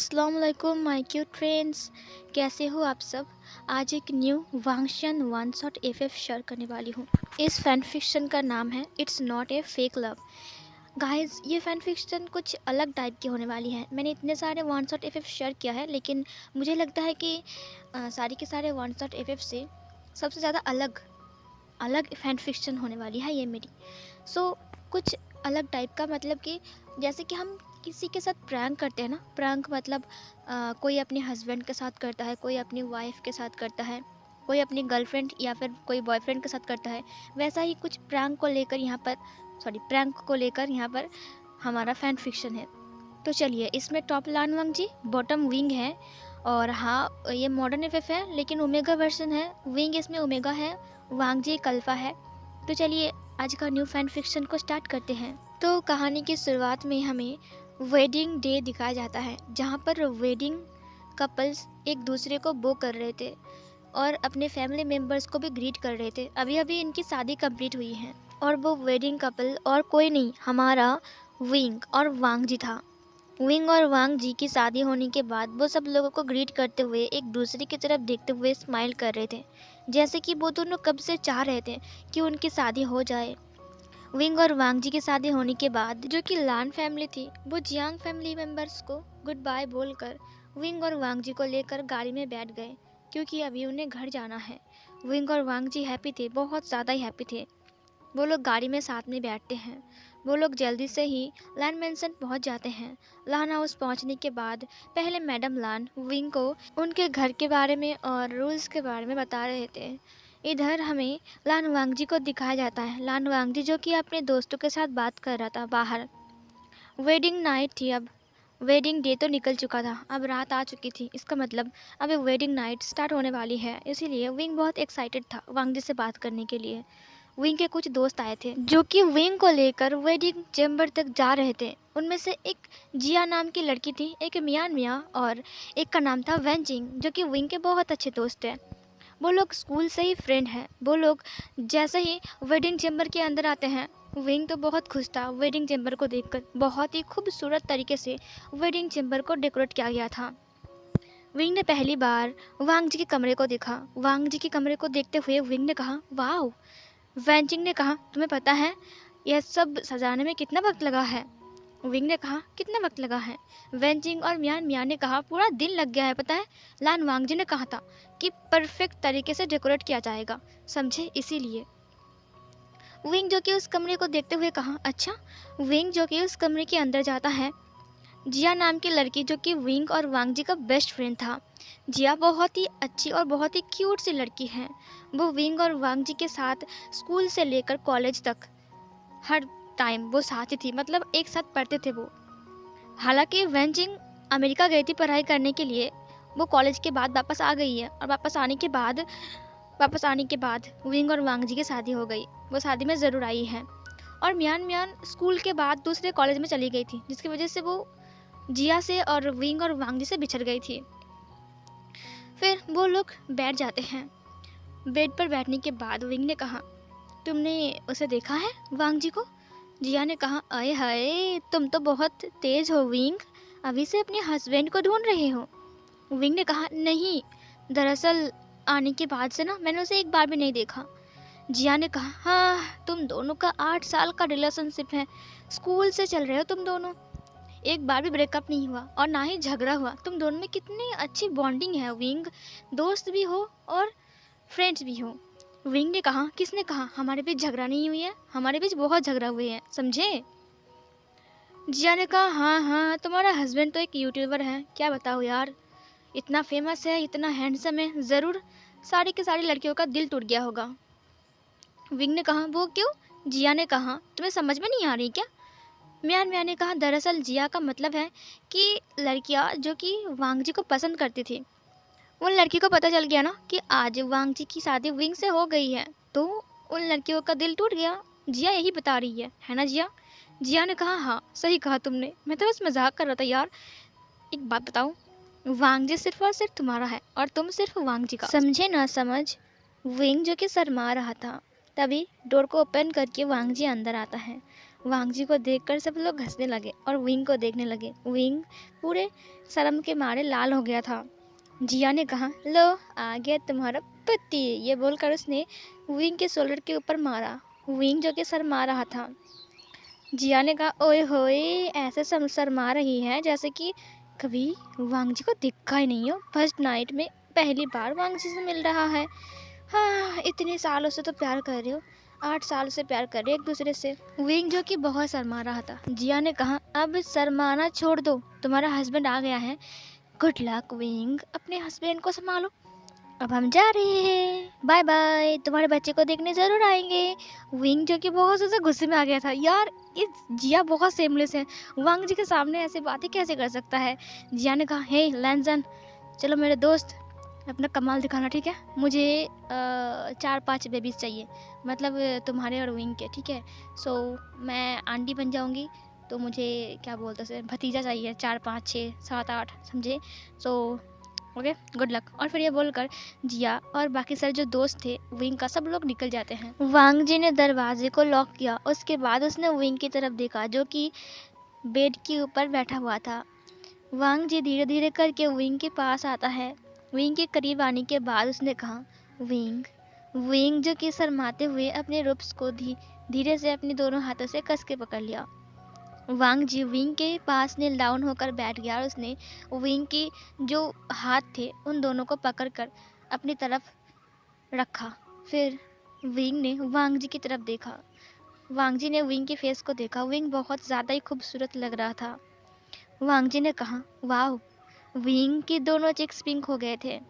अस्सलाम वालेकुम my cute friends, कैसे हो आप सब। आज एक new Wangxian one shot FF share करने वाली हूँ। इस फैन फिक्शन का नाम है it's not a fake love. Guys, ये फैन फिक्शन कुछ अलग टाइप की होने वाली है। मैंने इतने सारे वन शॉट एफएफ शेयर किया है, लेकिन मुझे लगता है कि सारे के सारे वन शॉट एफएफ से सबसे ज़्यादा अलग अलग फैन फिक्शन होने वाली है ये मेरी। कुछ अलग टाइप का, मतलब कि जैसे कि हम किसी के साथ प्रैंक करते हैं ना। प्रैंक मतलब कोई अपने हस्बैंड के साथ करता है, कोई अपनी वाइफ के साथ करता है, कोई अपनी गर्लफ्रेंड या फिर कोई बॉयफ्रेंड के साथ करता है। वैसा ही कुछ प्रैंक को लेकर यहाँ पर हमारा फैन फिक्शन है। तो चलिए, इसमें टॉप लान वांग जी, बॉटम विंग है। और हाँ, ये मॉडर्न एफएफ है लेकिन ओमेगा वर्जन है। विंग इसमें ओमेगा है, वांग जी कल्फा है। तो चलिए आज का न्यू फैन फिक्शन को स्टार्ट करते हैं। तो कहानी की शुरुआत में हमें वेडिंग डे दिखाया जाता है, जहाँ पर वेडिंग कपल्स एक दूसरे को बो कर रहे थे और अपने फैमिली मेम्बर्स को भी ग्रीट कर रहे थे। अभी अभी इनकी शादी कंप्लीट हुई है और वो वेडिंग कपल और कोई नहीं, हमारा विंग और वांग जी था। विंग और वांग जी की शादी होने के बाद वो सब लोगों को ग्रीट करते हुए एक दूसरे की तरफ देखते हुए स्माइल कर रहे थे, जैसे कि वो दोनों कब से चाह रहे थे कि उनकी शादी हो जाए। विंग और वांग जी की शादी होने के बाद जो कि लान फैमिली थी, वो जियांग फैमिली मेंबर्स को गुड बाय बोलकर विंग और वांग जी को लेकर गाड़ी में बैठ गए, क्योंकि अभी उन्हें घर जाना है। विंग और वांग जी हैप्पी थे, बहुत ज़्यादा ही हैप्पी थे। वो लोग गाड़ी में साथ में बैठते हैं। वो लोग जल्दी से ही लान मेंशन पहुंच जाते हैं। लान हाउस पहुंचने के बाद पहले मैडम लान विंग को उनके घर के बारे में और रूल्स के बारे में बता रहे थे। इधर हमें लान वांग जी को दिखाया जाता है। लान वांग जी जो कि अपने दोस्तों के साथ बात कर रहा था बाहर। वेडिंग नाइट थी, अब वेडिंग डे तो निकल चुका था, अब रात आ चुकी थी। इसका मतलब अब वेडिंग नाइट स्टार्ट होने वाली है, इसीलिए विंग बहुत एक्साइटेड था वांग जी से बात करने के लिए। विंग के कुछ दोस्त आए थे जो कि विंग को लेकर वेडिंग चैम्बर तक जा रहे थे। उनमें से एक जिया नाम की लड़की थी, एक मियान मिया और एक का नाम था वेंजिंग, जो कि विंग के बहुत अच्छे दोस्त हैं। वो लोग स्कूल से ही फ्रेंड हैं। वो लोग जैसे ही वेडिंग चैम्बर के अंदर आते हैं, विंग तो बहुत खुश था वेडिंग चैम्बर को देखकर। बहुत ही खूबसूरत तरीके से वेडिंग चैम्बर को डेकोरेट किया गया था। विंग ने पहली बार वांग जी के कमरे को देखा। वांग जी के कमरे को देखते हुए विंग ने कहा, वाह। वेंजिंग ने कहा, तुम्हें पता है यह सब सजाने में कितना वक्त लगा है। विंग ने कहा, कितना वक्त लगा है। वेंजिंग और मियान मियान ने कहा, पूरा दिन लग गया है, पता है लान वांग जी ने कहा था कि परफेक्ट तरीके से डेकोरेट किया जाएगा, समझे, इसीलिए। विंग जो कि उस कमरे को देखते हुए कहा, अच्छा। विंग जो कि उस कमरे के अंदर जाता है। जिया नाम की लड़की जो कि विंग और वांग जी का बेस्ट फ्रेंड था। जिया बहुत ही अच्छी और बहुत ही क्यूट सी लड़की है। वो विंग और वांग जी के साथ स्कूल से लेकर कॉलेज तक हर टाइम वो साथ ही थी, मतलब एक साथ पढ़ते थे वो। हालांकि वेंजिंग अमेरिका गई थी पढ़ाई करने के लिए, वो कॉलेज के बाद वापस आ गई है और वापस आने के बाद विंग और वांग जी की शादी हो गई। वो शादी में ज़रूर आई है। और मियान मियान स्कूल के बाद दूसरे कॉलेज में चली गई थी, जिसकी वजह से वो जिया से और विंग और वांग जी से बिछड़ गई थी। फिर वो लोग बैठ जाते हैं। बेड पर बैठने के बाद विंग ने कहा, तुमने उसे देखा है वांग जी को। जिया ने कहा, अरे हाय, तुम तो बहुत तेज हो विंग, अभी से अपने हस्बैंड को ढूंढ रहे हो। विंग ने कहा, नहीं, दरअसल आने के बाद से ना मैंने उसे एक बार भी नहीं देखा। जिया ने कहा, हाँ, तुम दोनों का 8 साल का रिलेशनशिप है, स्कूल से चल रहे हो तुम दोनों, एक बार भी ब्रेकअप नहीं हुआ और ना ही झगड़ा हुआ। तुम दोनों में कितनी अच्छी बॉन्डिंग है विंग, दोस्त भी हो और फ्रेंड्स भी हो। विंग ने कहा, किसने कहा हमारे बीच झगड़ा नहीं हुई है, हमारे बीच बहुत झगड़ा हुए हैं, समझे। जिया ने कहा, हाँ हाँ, तुम्हारा हस्बैंड तो एक यूट्यूबर है, क्या बताओ यार, इतना फेमस है, इतना हैंडसम है, ज़रूर सारी की सारी लड़कियों का दिल टूट गया होगा। विंग ने कहा, वो क्यों। जिया ने कहा, तुम्हें समझ में नहीं आ रही क्या। मियान मियान ने कहा, दरअसल जिया का मतलब है कि लड़कियां जो कि वांग जी को पसंद करती थी, उन लड़की को पता चल गया ना कि आज वांग जी की शादी विंग से हो गई है, तो उन लड़कियों का दिल टूट गया। जिया यही बता रही है ना जिया। जिया ने कहा, हाँ सही कहा तुमने, मैं तो बस मजाक कर रहा था यार। एक बात बताओ, वांग जी सिर्फ और सिर्फ तुम्हारा है और तुम सिर्फ वांग जी का, समझे ना समझ। विंग जो कि शर्मा रहा था, तभी डोर को ओपन करके वांग जी अंदर आता है। वांग जी को देखकर सब लोग हंसने लगे और विंग को देखने लगे। विंग पूरे शर्म के मारे लाल हो गया था। जिया ने कहा, लो आ गया तुम्हारा पति। ये बोलकर उसने विंग के शोल्डर के ऊपर मारा। विंग जो कि शर्मा रहा था। जिया ने कहा, ओए होए, ऐसे शर्मा रही है जैसे कि कभी वांग जी को दिखा ही नहीं हो। फर्स्ट नाइट में पहली बार वांग जी से मिल रहा है। हाँ, इतने सालों से तो प्यार कर रहे हो, 8 साल से प्यार कर रहे एक दूसरे से। विंग जो कि बहुत शर्मा रहा था। जिया ने कहा, अब शर्माना छोड़ दो, तुम्हारा हस्बैंड आ गया है। गुड लक विंग, अपने हस्बैंड को संभालो। अब हम जा रहे हैं, बाय बाय, तुम्हारे बच्चे को देखने जरूर आएंगे। विंग जो कि बहुत ज़्यादा गुस्से में आ गया था। यार, इस जिया बहुत सेमलेस है, वांग जी के सामने ऐसे बातें कैसे कर सकता है। जिया ने कहा, हे लैंसन, चलो मेरे दोस्त, अपना कमाल दिखाना, ठीक है। मुझे 4-5 बेबीज चाहिए, मतलब तुम्हारे और विंग के, ठीक है। सो मैं आंटी बन जाऊंगी, तो मुझे क्या बोलते हैं, भतीजा चाहिए 4, 5, 6, 7, 8, समझे। So okay, good luck. और फिर ये बोलकर जिया और बाकी सारे जो दोस्त थे विंग का, सब लोग निकल जाते हैं। वांग जी ने दरवाजे को लॉक किया। उसके बाद उसने विंग की तरफ देखा जो कि बेड के ऊपर बैठा हुआ था। वांग जी धीरे धीरे करके विंग के पास आता है। विंग के करीब आने के बाद उसने कहा, विंग। विंग जो कि शर्माते हुए अपने रुप्स को धीरे से अपने दोनों हाथों से कस के पकड़ लिया। वांग जी विंग के पास नील डाउन होकर बैठ गया और उसने विंग की जो हाथ थे उन दोनों को पकड़कर अपनी तरफ रखा। फिर विंग ने वांग जी की तरफ देखा। वांग जी ने विंग के फेस को देखा। विंग बहुत ज़्यादा ही खूबसूरत लग रहा था। वांग जी ने कहा, वाह। विंग की दोनों चिक्स पिंक हो गए थे।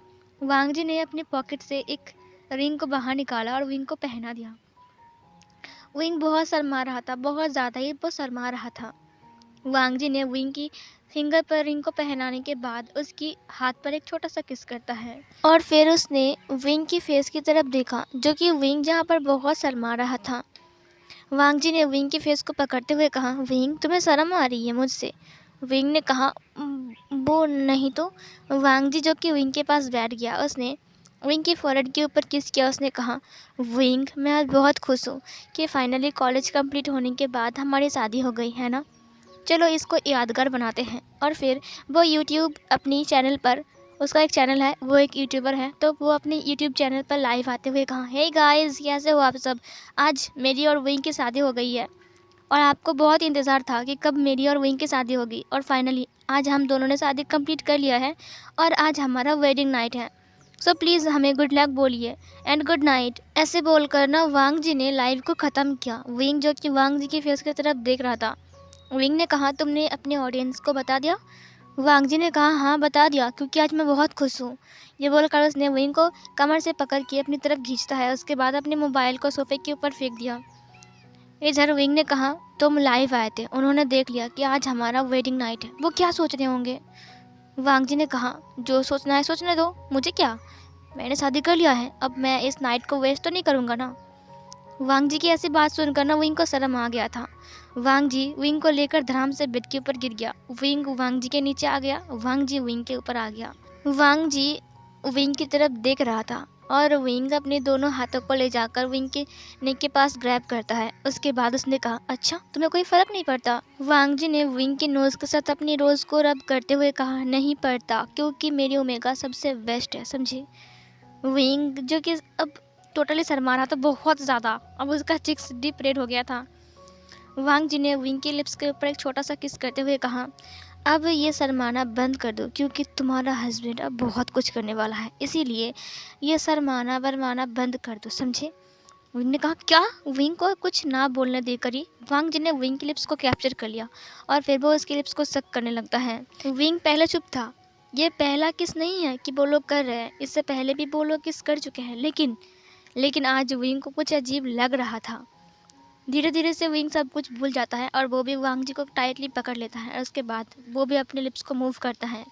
वांग जी ने अपनी पॉकेट से एक रिंग को बाहर निकाला और विंग को पहना दिया। विंग बहुत शर्मा रहा था, बहुत ज़्यादा ही वो शर्मा रहा था। वांग जी ने विंग की फिंगर पर रिंग को पहनाने के बाद उसकी हाथ पर एक छोटा सा किस करता है और फिर उसने विंग की फेस की तरफ देखा जो कि विंग जहाँ पर बहुत शर्मा रहा था। वांग जी ने विंग की फेस को पकड़ते हुए कहा, विंग, तुम्हें शर्म आ रही है मुझसे? विंग ने कहा, वो नहीं तो। वांग जी जो कि विंग के पास बैठ गया, उसने विंग की फोrehead के ऊपर किस किया। उसने कहा, विंग, मैं आज बहुत खुश हूँ कि फाइनली कॉलेज कंप्लीट होने के बाद हमारी शादी हो गई है ना। चलो इसको यादगार बनाते हैं। और फिर वो यूट्यूब अपनी चैनल पर, उसका एक चैनल है, वो एक यूट्यूबर है, तो वो अपने यूट्यूब चैनल पर लाइव आते हुए कहा, हे गाइस, कैसे हो आप सब? आज मेरी और विंग की शादी हो गई है और आपको बहुत इंतज़ार था कि कब मेरी और विंग की शादी होगी, और फाइनली आज हम दोनों ने शादी कंप्लीट कर लिया है और आज हमारा वेडिंग नाइट है। सो प्लीज़ हमें गुड लक बोलिए एंड गुड नाइट। ऐसे बोलकर ना वांग जी ने लाइव को ख़त्म किया। विंग जो कि वांग जी की फेस की तरफ देख रहा था। विंग ने कहा, तुमने अपने ऑडियंस को बता दिया? वांग जी ने कहा, हाँ बता दिया, क्योंकि आज मैं बहुत खुश हूँ। ये बोलकर उसने विंग को कमर से पकड़ के अपनी तरफ खींचता है। उसके बाद अपने मोबाइल को सोफे के ऊपर फेंक दिया। इधर विंग ने कहा, तुम लाइव आए थे, उन्होंने देख लिया कि आज हमारा वेडिंग नाइट है, वो क्या सोच रहे होंगे? वांग जी ने कहा, जो सोचना है सोचने दो, मुझे क्या, मैंने शादी कर लिया है, अब मैं इस नाइट को वेस्ट तो नहीं करूँगा ना। वांग जी की ऐसी बात सुनकर ना विंग को शर्म आ गया था। वांग जी विंग को लेकर धड़ाम से बेड के ऊपर गिर गया। विंग वांग जी के नीचे आ गया, वांग जी विंग के ऊपर आ गया। वांग जी विंग की तरफ देख रहा था और विंग अपने दोनों हाथों को ले जाकर विंग के नेक के पास ग्रैब करता है। उसके बाद उसने कहा, अच्छा तुम्हें कोई फ़र्क नहीं पड़ता? वांग जी ने विंग के नोज़ के साथ अपनी रोज़ को रब करते हुए कहा, नहीं पड़ता, क्योंकि मेरी ओमेगा सबसे बेस्ट है, समझे। विंग जो कि अब टोटली शर्मा रहा था बहुत ज़्यादा, अब उसका चिक्स डीप रेड हो गया था। वांग जी ने विंग के लिप्स के ऊपर एक छोटा सा किस करते हुए कहा, अब ये शर्माना बंद कर दो, क्योंकि तुम्हारा हस्बैंड अब बहुत कुछ करने वाला है, इसीलिए ये शर्माना बरमाना बंद कर दो, समझे। विंग ने कहा, क्या? विंग को कुछ ना बोलने देकर ही वांग जी ने विंग के लिप्स को कैप्चर कर लिया और फिर वो उसके लिप्स को सक करने लगता है। विंग पहले चुप था। ये पहला किस नहीं है कि वो लोग कर रहे हैं, इससे पहले भी वो लोग किस कर चुके हैं, लेकिन आज विंग को कुछ अजीब लग रहा था। धीरे धीरे से विंग सब कुछ भूल जाता है और वो भी वांग जी को टाइटली पकड़ लेता है और उसके बाद वो भी अपने लिप्स को मूव करता है।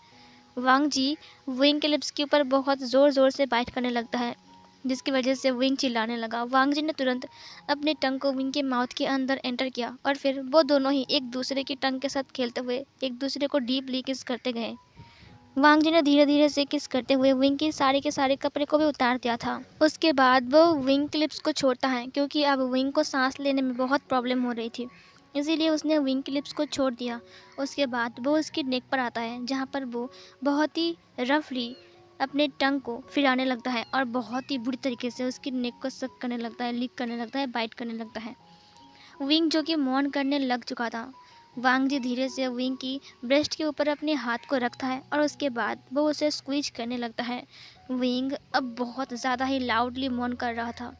वांग जी विंग के लिप्स के ऊपर बहुत ज़ोर ज़ोर से बाइट करने लगता है, जिसकी वजह से विंग चिल्लाने लगा। वांग जी ने तुरंत अपने टंग को विंग के माउथ के अंदर एंटर किया और फिर वो दोनों ही एक दूसरे की टंग के साथ खेलते हुए एक दूसरे को डीपली किस करते गए। वांग जी ने धीरे धीरे से किस करते हुए विंग के सारे कपड़े को भी उतार दिया था। उसके बाद वो विंग क्लिप्स को छोड़ता है, क्योंकि अब विंग को सांस लेने में बहुत प्रॉब्लम हो रही थी। इसीलिए उसने विंग की लिप्स को छोड़ दिया। उसके बाद वो उसकी नेक पर आता है, जहाँ पर वो बहुत ही रफली अपने टंग को फिराने लगता है और बहुत ही बुरी तरीके से उसकी नेक को सक करने लगता है, लिक करने लगता है, बाइट करने लगता है। विंग जो कि मौन करने लग चुका था, वांग जी धीरे से विंग की ब्रेस्ट के ऊपर अपने हाथ को रखता है और उसके बाद वो उसे स्क्वीज करने लगता है। विंग अब बहुत ज़्यादा ही लाउडली मौन कर रहा था।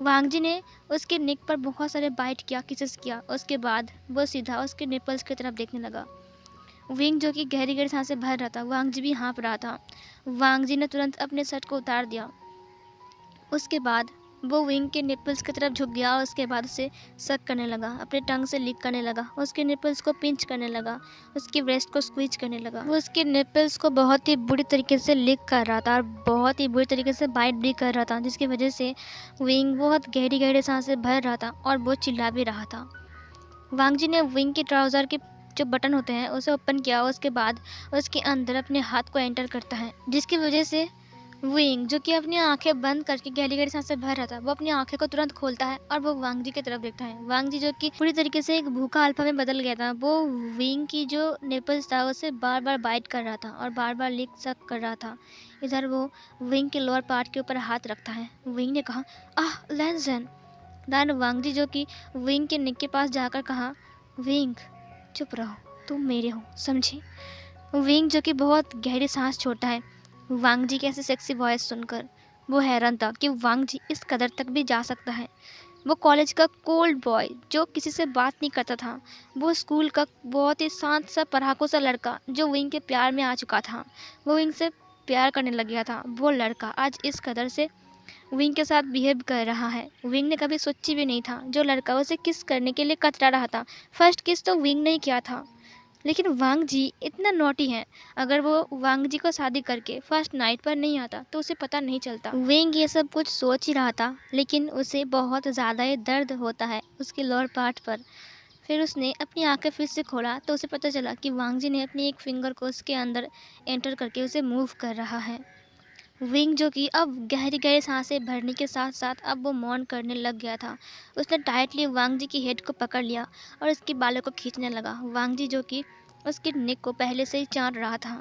वांग जी ने उसके नेक पर बहुत सारे बाइट किया, किसेस किया। उसके बाद वो सीधा उसके निपल्स की तरफ देखने लगा। विंग जो कि गहरी गहरी सांसें भर रहा था, वांग जी भी हाँफ रहा था। वांग जी ने तुरंत अपने शर्ट को उतार दिया। उसके बाद वो विंग के निपल्स की तरफ झुक गया और उसके बाद उसे सक करने लगा, अपने टंग से लिक करने लगा, उसके निपल्स को पिंच करने लगा, उसकी ब्रेस्ट को स्क्वीज करने लगा। वो उसके निपल्स को बहुत ही बुरी तरीके से लिक कर रहा था और बहुत ही बुरी तरीके से बाइट भी कर रहा था, जिसकी वजह से विंग बहुत गहरी गहरी सांसें भर रहा था और वो चिल्ला भी रहा था। वांग जी ने विंग के ट्राउज़र के जो बटन होते हैं उसे ओपन किया। उसके बाद उसके अंदर अपने हाथ को एंटर करता है, जिसकी वजह से विंग जो कि अपनी आंखें बंद करके गहरी गहरी सांसें भर रहा था, वो अपनी आंखें को तुरंत खोलता है और वो वांग जी की तरफ देखता है। वांग जी जो कि पूरी तरीके से एक भूखा अल्फा में बदल गया था, वो विंग की जो निपल्स था उसे बार बार बाइट कर रहा था और बार बार लिक सक कर रहा था। इधर वो विंग के लोअर पार्ट के ऊपर हाथ रखता है। विंग ने कहा, आह लैंसन। दान वांग जी जो कि विंग के नेक के पास जाकर कहा, विंग चुप रहो, तुम मेरे हो, समझे। विंग जो कि बहुत गहरी सांस छोड़ता है। वांग जी की ऐसी सेक्सी वॉइस सुनकर वो हैरान था कि वांग जी इस कदर तक भी जा सकता है। वो कॉलेज का कोल्ड बॉय जो किसी से बात नहीं करता था, वो स्कूल का बहुत ही शांत सा पढ़ाकू सा लड़का जो विंग के प्यार में आ चुका था, वो विंग से प्यार करने लग गया था, वो लड़का आज इस कदर से विंग के साथ बिहेव कर रहा है। विंग ने कभी सोची भी नहीं था, जो लड़का उसे किस करने के लिए कतरा रहा था। फर्स्ट किस तो विंग ने ही किया था, लेकिन वांग जी इतना नॉटी है। अगर वो वांग जी को शादी करके फर्स्ट नाइट पर नहीं आता तो उसे पता नहीं चलता। विंग ये सब कुछ सोच ही रहा था, लेकिन उसे बहुत ज़्यादा ही दर्द होता है उसके लोअर पार्ट पर। फिर उसने अपनी आंखें फिर से खोला तो उसे पता चला कि वांग जी ने अपनी एक फिंगर को उसके अंदर एंटर करके उसे मूव कर रहा है। विंग जो कि अब गहरी गहरी सांसें भरने के साथ साथ अब वो मौन करने लग गया था। उसने टाइटली वांग जी की हेड को पकड़ लिया और उसके बालों को खींचने लगा। वांग जी जो कि उसके नेक को पहले से ही चाट रहा था।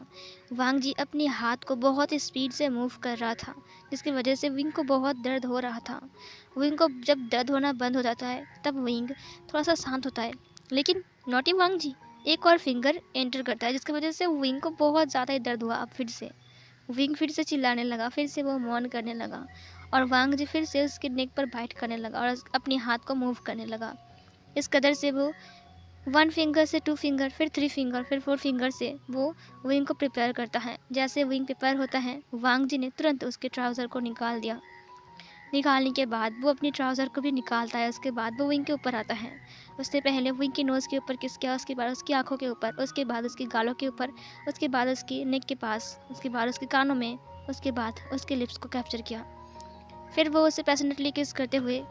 वांग जी अपने हाथ को बहुत ही स्पीड से मूव कर रहा था, जिसकी वजह से विंग को बहुत दर्द हो रहा था। विंग को जब दर्द होना बंद हो जाता है तब विंग थोड़ा सा शांत होता है, लेकिन नॉटी वांग जी एक और फिंगर एंटर करता है, जिसकी वजह से विंग को बहुत ज़्यादा ही दर्द हुआ। अब फिर से विंग फिर से चिल्लाने लगा, फिर से वो मौन करने लगा और वांग जी फिर से उसके नेक पर बाइट करने लगा और अपने हाथ को मूव करने लगा। इस कदर से वो 1 फिंगर से 2 फिंगर, फिर 3 फिंगर, फिर 4 फिंगर से वो विंग को प्रिपेयर करता है। जैसे विंग प्रिपेयर होता है, वांग जी ने तुरंत उसके ट्राउज़र को निकाल दिया। निकालने के बाद वो अपनी ट्राउज़र को भी निकालता है। उसके बाद वो विंग के ऊपर आता है। उसने पहले विंग की नोज़ के ऊपर किस किया, उसके बाद उसकी आंखों के ऊपर, उसके बाद उसके गालों के ऊपर, उसके बाद उसकी नेक के पास, उसके बाद उसके कानों में, उसके बाद उसके लिप्स को कैप्चर किया। फिर वो उसे पैशनेटली किस करते हुए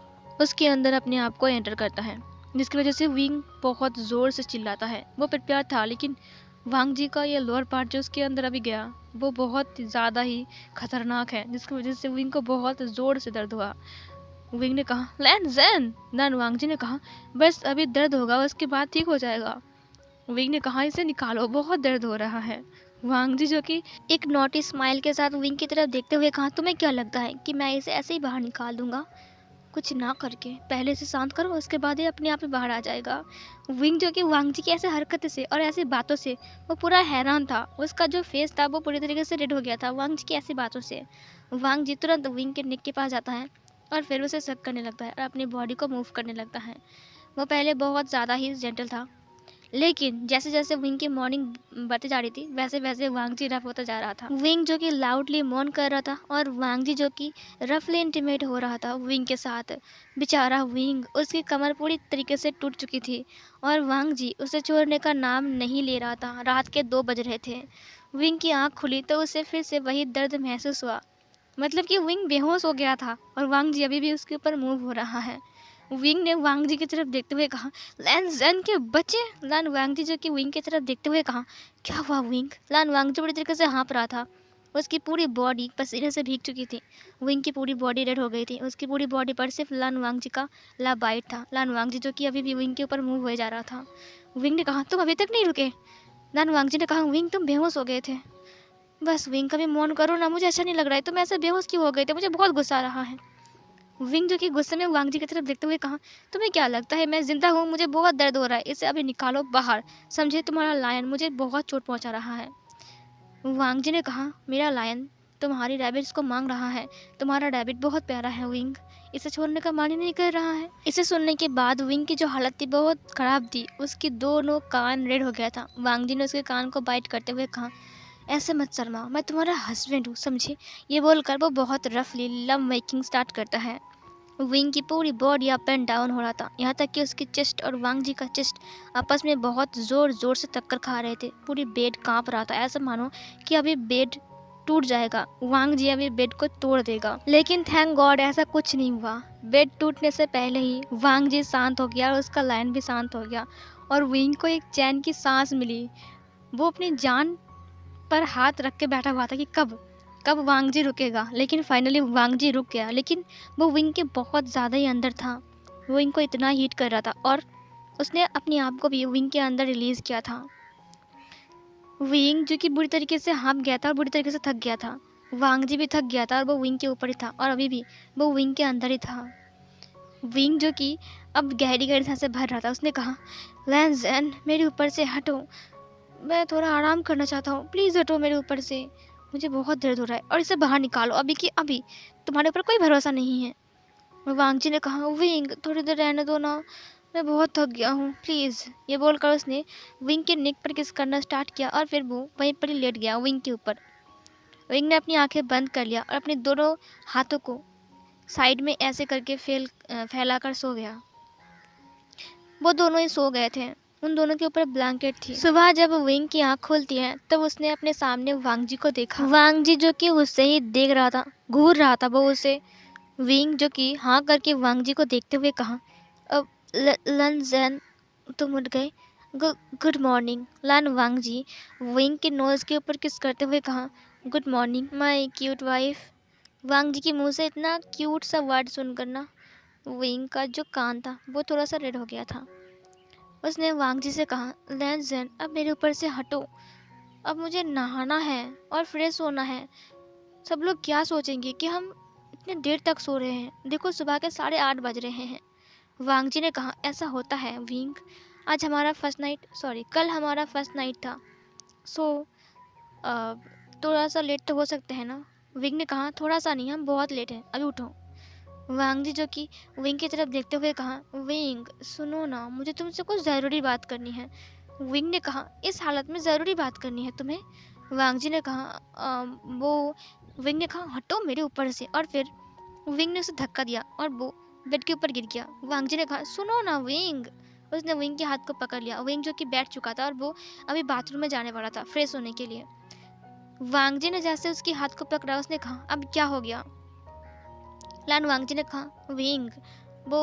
उसके अंदर अपने आप को एंटर करता है, जिसकी वजह से विंग बहुत ज़ोर से चिल्लाता है। वो प्रिपेयर था, लेकिन वांग जी का ये लोअर पार्ट जो उसके अंदर अभी गया वो बहुत ज़्यादा ही खतरनाक है, जिसकी वजह से विंग को बहुत ज़ोर से दर्द हुआ। विंग ने कहा, लैंड जैन। देन वांग जी ने कहा, बस अभी दर्द होगा, उसके बाद ठीक हो जाएगा। विंग ने कहा, इसे निकालो, बहुत दर्द हो रहा है। वांग जी जो कि एक नॉटी स्माइल के साथ विंग की तरफ देखते हुए कहा, तुम्हें क्या लगता है कि मैं इसे ऐसे ही बाहर निकाल दूंगा? कुछ ना करके पहले से शांत करो, उसके बाद ये अपने आप ही बाहर आ जाएगा। विंग जो कि वांग जी की ऐसे हरकत से और ऐसी बातों से वो पूरा हैरान था। उसका जो फेस था वो पूरी तरीके से रेड हो गया था वांग जी की ऐसी बातों से। वांग जी तुरंत विंग के नेक के पास जाता है और फिर उसे सक करने लगता है और अपनी बॉडी को मूव करने लगता है। वो पहले बहुत ज़्यादा ही जेंटल था, लेकिन जैसे जैसे विंग की मॉर्निंग बढ़ती जा रही थी वैसे वैसे वांग जी रफ होता जा रहा था। विंग जो कि लाउडली मौन कर रहा था और वांग जी जो कि रफली इंटीमेट हो रहा था विंग के साथ। बेचारा विंग, उसकी कमर पूरी तरीके से टूट चुकी थी और वांग जी उसे छोड़ने का नाम नहीं ले रहा था। रात के 2 बज रहे थे। विंग की आंख खुली तो उसे फिर से वही दर्द महसूस हुआ, मतलब कि विंग बेहोश हो गया था और वांग जी अभी भी उसके ऊपर मूव हो रहा है। विंग ने वांग जी की तरफ देखते हुए कहा, लैन जैन के बच्चे। लान वांग जी जो कि विंग की तरफ देखते हुए कहा, क्या हुआ विंग? लान वांग जी बड़ी तरीके से हाँफ रहा था। उसकी पूरी बॉडी पसीने से भीग चुकी थी। विंग की पूरी बॉडी रेड हो गई थी। उसकी पूरी बॉडी पर सिर्फ लान वांग जी का ला बाइट था। लान वांग जी जो कि अभी भी विंग के ऊपर मूव हो जा रहा था। विंग ने कहा, तुम अभी तक नहीं रुके? लान वांग जी ने कहा, विंग तुम बेहोश हो गए थे। बस विंग का भी मौन करो ना, मुझे अच्छा नहीं लग रहा है। तुम ऐसे बेहोश क्यों हो गए थे? मुझे बहुत गुस्सा आ रहा है। विंग जो कि गुस्से में वांग जी की तरफ देखते हुए कहा, तुम्हें क्या लगता है मैं जिंदा हूँ? मुझे बहुत दर्द हो रहा है, इसे अभी निकालो बाहर। समझे, तुम्हारा लायन मुझे बहुत चोट पहुंचा रहा है। वांग जी ने कहा, मेरा लायन तुम्हारी रैबिट्स को मांग रहा है। तुम्हारा रैबिट बहुत प्यारा है विंग, इसे छोड़ने का मन ही नहीं कर रहा है। इसे सुनने के बाद विंग की जो हालत थी बहुत खराब थी। उसकी दोनों कान रेड हो गया था। वांग जी ने उसके कान को बाइट करते हुए कहा, ऐसे मत शर्मा, मैं तुम्हारा हस्बैंड हूँ, समझे। ये बोलकर वो बहुत रफली लव मेकिंग स्टार्ट करता है। विंग की पूरी बॉडी अप एंड डाउन हो रहा था, यहाँ तक कि उसकी चेस्ट और वांग जी का चेस्ट आपस में बहुत ज़ोर ज़ोर से टक्कर खा रहे थे। पूरी बेड कांप रहा था, ऐसा मानो कि अभी बेड टूट जाएगा। वांग जी अभी बेड को तोड़ देगा, लेकिन थैंक गॉड ऐसा कुछ नहीं हुआ। बेड टूटने से पहले ही वांग जी शांत हो गया और उसका लायन भी शांत हो गया और विंग को एक चैन की सांस मिली। वो अपनी जान पर हाथ रख के बैठा हुआ था कि कब वांग जी रुकेगा, लेकिन फाइनली वांग जी रुक गया। लेकिन वो विंग के बहुत ज़्यादा ही अंदर था। वो विंग को इतना हीट कर रहा था और उसने अपने आप को भी विंग के अंदर रिलीज़ किया था। विंग जो कि बुरी तरीके से हाँप गया था और बुरी तरीके से थक गया था। वांग जी भी थक गया था और वो विंग के ऊपर ही था और अभी भी वो विंग के अंदर ही था। विंग जो कि अब गहरी गहरी सांसें भर रहा था, उसने कहा, लैन ज़ेन मेरे ऊपर से हटो, मैं थोड़ा आराम करना चाहता हूँ, प्लीज़ हटो मेरे ऊपर से, मुझे बहुत दर्द हो रहा है और इसे बाहर निकालो अभी की अभी, तुम्हारे ऊपर कोई भरोसा नहीं है। वांग जी ने कहा, विंग थोड़ी देर रहने दो ना, मैं बहुत थक गया हूँ, प्लीज़। ये बोलकर उसने विंग के नेक पर किस करना स्टार्ट किया और फिर वो वहीं पर ही लेट गया विंग के ऊपर। विंग ने अपनी आंखें बंद कर लिया और अपने दोनों हाथों को साइड में ऐसे करके फैलाकर सो गया। वो दोनों ही सो गए थे। उन दोनों के ऊपर ब्लैंकेट थी। सुबह जब विंग की आंख खुलती है तब उसने अपने सामने वांग जी को देखा। वांग जी जो कि उससे ही देख रहा था, घूर रहा था वो उसे। विंग जो कि हाँ करके वांग जी को देखते हुए कहा, अब लन ज़ेन तुम उठ गए, गुड मॉर्निंग। लन वांग जी विंग के नोज के ऊपर किस करते हुए कहा, good morning my cute wife. Wangji के मुंह से इतना क्यूट सा वर्ड सुनकर ना विंग का जो कान था वो थोड़ा सा रेड हो गया था। उसने वांग जी से कहा, लैन ज़ेन अब मेरे ऊपर से हटो, अब मुझे नहाना है और फ्रेश होना है। सब लोग क्या सोचेंगे कि हम इतने देर तक सो रहे हैं, देखो सुबह के 8:30 बज रहे हैं। वांग जी ने कहा, ऐसा होता है विंग, आज हमारा कल हमारा फर्स्ट नाइट था, सो थोड़ा सा लेट तो हो सकते हैं ना। विंग ने कहा, थोड़ा सा नहीं, हम बहुत लेट हैं, अभी उठो। वांग जी जो कि विंग की तरफ देखते हुए कहा, विंग सुनो ना, मुझे तुमसे कुछ ज़रूरी बात करनी है। विंग ने कहा, इस हालत में ज़रूरी बात करनी है तुम्हें? वांग जी ने कहा, विंग ने कहा, हटो मेरे ऊपर से, और फिर विंग ने उसे धक्का दिया और वो बेड के ऊपर गिर गया। वांग जी ने कहा, सुनो ना विंग। उसने विंग के हाथ को पकड़ लिया। विंग जो कि बैठ चुका था और वो अभी बाथरूम में जाने वाला था फ्रेश होने के लिए। वांग जी ने जैसे उसके हाथ को पकड़ा, उसने कहा, अब क्या हो गया? लान वांग जी ने कहा, विंग वो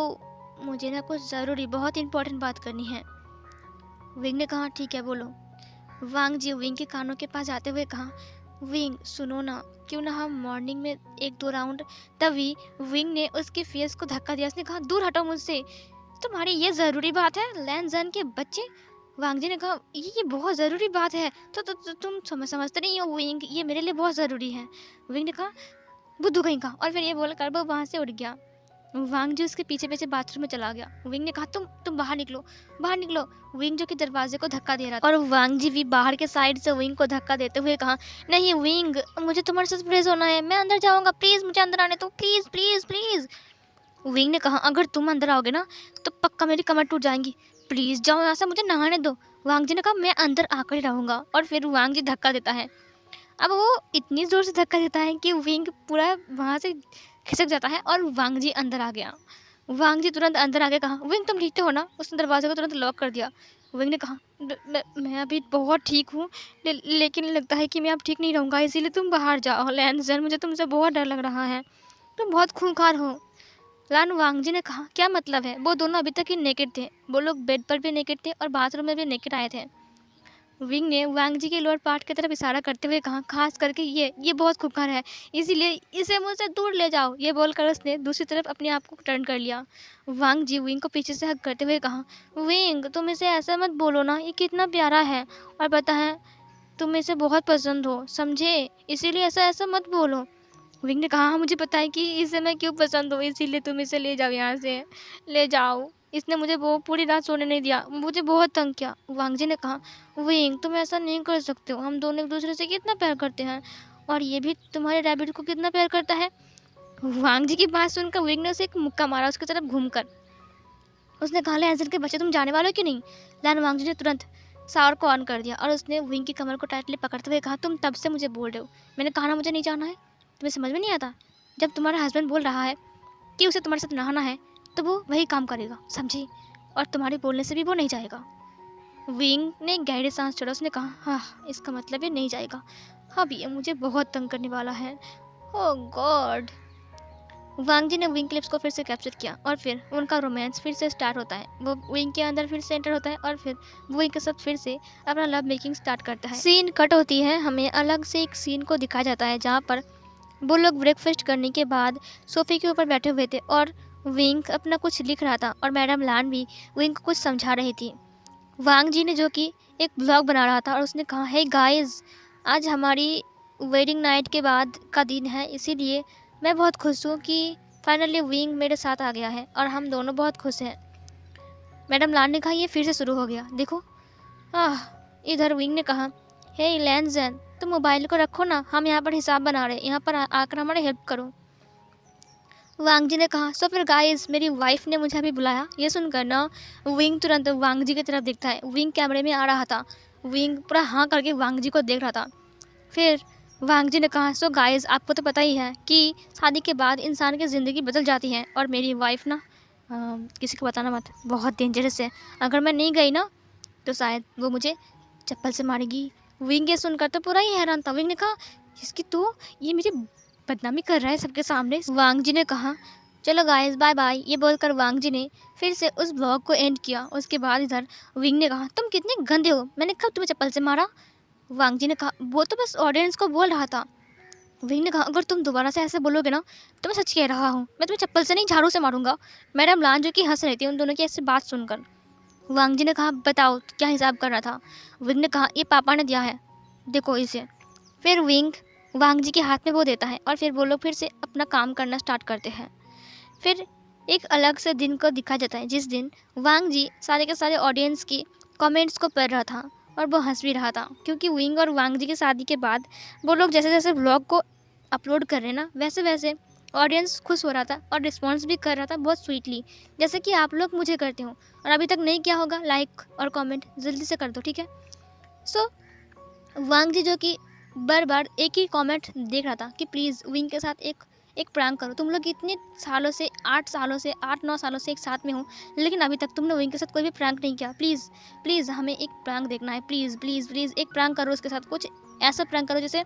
मुझे ना कुछ ज़रूरी बहुत इंपॉर्टेंट बात करनी है। विंग ने कहा, ठीक है बोलो। वांग जी विंग के कानों के पास जाते हुए कहा, विंग सुनो ना, क्यों ना हम मॉर्निंग में 1-2 राउंड। तभी विंग ने उसके फेस को धक्का दिया। उसने कहा, दूर हटो मुझसे, तुम्हारी ये ज़रूरी बात है लैन जन के बच्चे। वांग जी ने कहा, ये बहुत ज़रूरी बात है, तो तुम समझते नहीं हो विंग, ये मेरे लिए बहुत ज़रूरी है। विंग ने कहा, बुद्धू कहीं का, और फिर ये बोलकर वो वहाँ से उड़ गया। वांग जी उसके पीछे पीछे बाथरूम में चला गया। विंग ने कहा, तुम बाहर निकलो, बाहर निकलो। विंग जो कि दरवाजे को धक्का दे रहा था और वांग जी भी बाहर के साइड से विंग को धक्का देते हुए कहा, नहीं विंग, मुझे तुम्हारे साथ फ्रेश होना है, मैं अंदर जाऊंगा, प्लीज़ मुझे अंदर आने दो, प्लीज़ प्लीज़ प्लीज़। विंग ने कहा, अगर तुम अंदर आओगे ना तो पक्का मेरी कमर टूट जाएंगी, प्लीज़ जाओ यहाँ से, मुझे नहाने दो। वांग जी ने कहा, मैं अंदर आकर ही रहूँगा, और फिर वांग जी धक्का देता है। अब वो इतनी ज़ोर से धक्का देता है कि विंग पूरा वहाँ से खिसक जाता है और वांग जी अंदर आ गया। वांग जी तुरंत अंदर आके कहा, विंग तुम ठीक तो हो ना? उसने दरवाजे को तुरंत लॉक कर दिया। विंग ने कहा, मैं अभी बहुत ठीक हूँ, लेकिन लगता है कि मैं अब ठीक नहीं रहूँगा, इसीलिए तुम बाहर जाओ। लैन ज़ेन, मुझे तुमसे बहुत डर लग रहा है, तुम बहुत खूंखार हो। लान वांग जी ने कहा, क्या मतलब है? वो दोनों अभी तक ही नेकेड थे, वो लोग बेड पर भी नेकेड थे और बाथरूम में भी नेकेड आए थे। विंग ने वांग जी के लोअर पार्ट की तरफ इशारा करते हुए कहा, खास करके ये बहुत खूंखार है, इसीलिए इसे मुझसे दूर ले जाओ। ये बोलकर उसने दूसरी तरफ अपने आप को टर्न कर लिया। वांग जी विंग को पीछे से हग करते हुए कहा, विंग तुम इसे ऐसा मत बोलो ना, ये कितना प्यारा है और पता है तुम इसे बहुत पसंद हो, समझे? इसीलिए ऐसा ऐसा मत बोलो। विंग ने कहा, हाँ मुझे पता है कि इसे मैं क्यों पसंद हूँ, इसीलिए तुम इसे ले जाओ, यहाँ से ले जाओ। इसने मुझे वो पूरी रात सोने नहीं दिया, मुझे बहुत तंग किया। वांग जी ने कहा, विंग तुम ऐसा नहीं कर सकते हो, हम दोनों एक दूसरे से कितना प्यार करते हैं और ये भी तुम्हारे रैबिट को कितना प्यार करता है। वांग जी की बात सुनकर विंग ने उसे एक मुक्का मारा उसकी तरफ घूमकर। उसने कहा, हैंसल के बच्चे तुम जाने वाले हो कि नहीं? लैन वांग जी ने तुरंत शावर को ऑन कर दिया और उसने विंग की कमर को टाइटली पकड़ते हुए कहा, तुम तब से मुझे बोल रहे हो, मैंने कहा ना मुझे नहीं जाना है, तुम्हें समझ में नहीं आता? जब तुम्हारा हस्बैंड बोल रहा है कि उसे तुम्हारे साथ नहाना है तो वो वही काम करेगा, समझी? और तुम्हारे बोलने से भी वो नहीं जाएगा। विंग ने गहरी सांस छोड़ा। उसने कहा, हाँ इसका मतलब ये नहीं जाएगा, अब ये मुझे बहुत तंग करने वाला है। ओह गॉड। वांग जी ने विंग क्लिप्स को फिर से कैप्चर किया और फिर उनका रोमांस फिर से स्टार्ट होता है। वो विंग के अंदर फिर से एंटर होता है और फिर वो विंग के साथ फिर से अपना लव मेकिंग स्टार्ट करता है। सीन कट होती है, हमें अलग से एक सीन को दिखाया जाता है जहाँ पर वो लोग ब्रेकफास्ट करने के बाद सोफे के ऊपर बैठे हुए थे और विंग अपना कुछ लिख रहा था और मैडम लान भी विंग को कुछ समझा रही थी। वांग जी ने जो कि एक ब्लॉग बना रहा था और उसने कहा, हे गाइस, आज हमारी वेडिंग नाइट के बाद का दिन है, इसीलिए मैं बहुत खुश हूँ कि फाइनली विंग मेरे साथ आ गया है और हम दोनों बहुत खुश हैं। मैडम लान ने कहा, ये फिर से शुरू हो गया, देखो। इधर विंग ने कहा, हे लैंजन तुम मोबाइल को रखो ना, हम यहाँ पर हिसाब बना रहे हैं, यहाँ पर आकर हमारी हेल्प करो। वांग जी ने कहा, सो फिर गाइस मेरी वाइफ ने मुझे अभी बुलाया। ये सुनकर ना विंग तुरंत वांग जी की तरफ देखता है। विंग कैमरे में आ रहा था, विंग पूरा हाँ करके वांग जी को देख रहा था। फिर वांग जी ने कहा, सो गाइस आपको तो पता ही है कि शादी के बाद इंसान की ज़िंदगी बदल जाती है और मेरी वाइफ ना किसी को बताना मत, बहुत डेंजरस है, अगर मैं नहीं गई ना तो शायद वो मुझे चप्पल से मारेगी। विंग ये सुनकर तो पूरा ही हैरान था। विंग ने कहा, इसकी तो ये मेरी बदनामी कर रहा है सबके सामने। वांग जी ने कहा, चलो गाइस बाय बाय। ये बोलकर वांग जी ने फिर से उस ब्लॉग को एंड किया। उसके बाद इधर विंग ने कहा, तुम कितने गंदे हो, मैंने कब तुम्हें चप्पल से मारा? वांग जी ने कहा, वो तो बस ऑडियंस को बोल रहा था। विंग ने कहा, अगर तुम दोबारा से ऐसे बोलोगे ना तो मैं सच कह रहा हूँ, मैं तुम्हें चप्पल से नहीं झाड़ू से मारूंगा। मैडम लान जो कि हंस रही थी उन दोनों की ऐसी बात सुनकर। वांग जी ने कहा, बताओ क्या हिसाब करना था? विंग ने कहा, ये पापा ने दिया है, देखो इसे। फिर विंग वांग जी के हाथ में वो देता है और फिर वो लोग फिर से अपना काम करना स्टार्ट करते हैं। फिर एक अलग से दिन को दिखाया जाता है जिस दिन वांग जी सारे के सारे ऑडियंस की कमेंट्स को पढ़ रहा था और वो हंस भी रहा था, क्योंकि विंग और वांग जी की शादी के बाद वो लोग जैसे जैसे व्लॉग को अपलोड कर रहे हैं ना, वैसे वैसे ऑडियंस खुश हो रहा था और रिस्पॉन्स भी कर रहा था बहुत स्वीटली, जैसे कि आप लोग मुझे करते हो। और अभी तक नहीं किया होगा लाइक और कमेंट जल्दी से कर दो, ठीक है? सो वांग जी जो कि बार बार एक ही कमेंट देख रहा था कि प्लीज़ विंग के साथ एक प्रैंक करो, तुम लोग इतने सालों से 8-9 सालों से एक साथ में हो, लेकिन अभी तक तुमने विंग के साथ कोई भी प्रैंक नहीं किया। प्लीज़ प्लीज़ हमें एक प्रैंक देखना है, प्लीज़ प्लीज़ प्लीज़ एक प्रैंक करो उसके साथ, कुछ ऐसा प्रैंक करो जैसे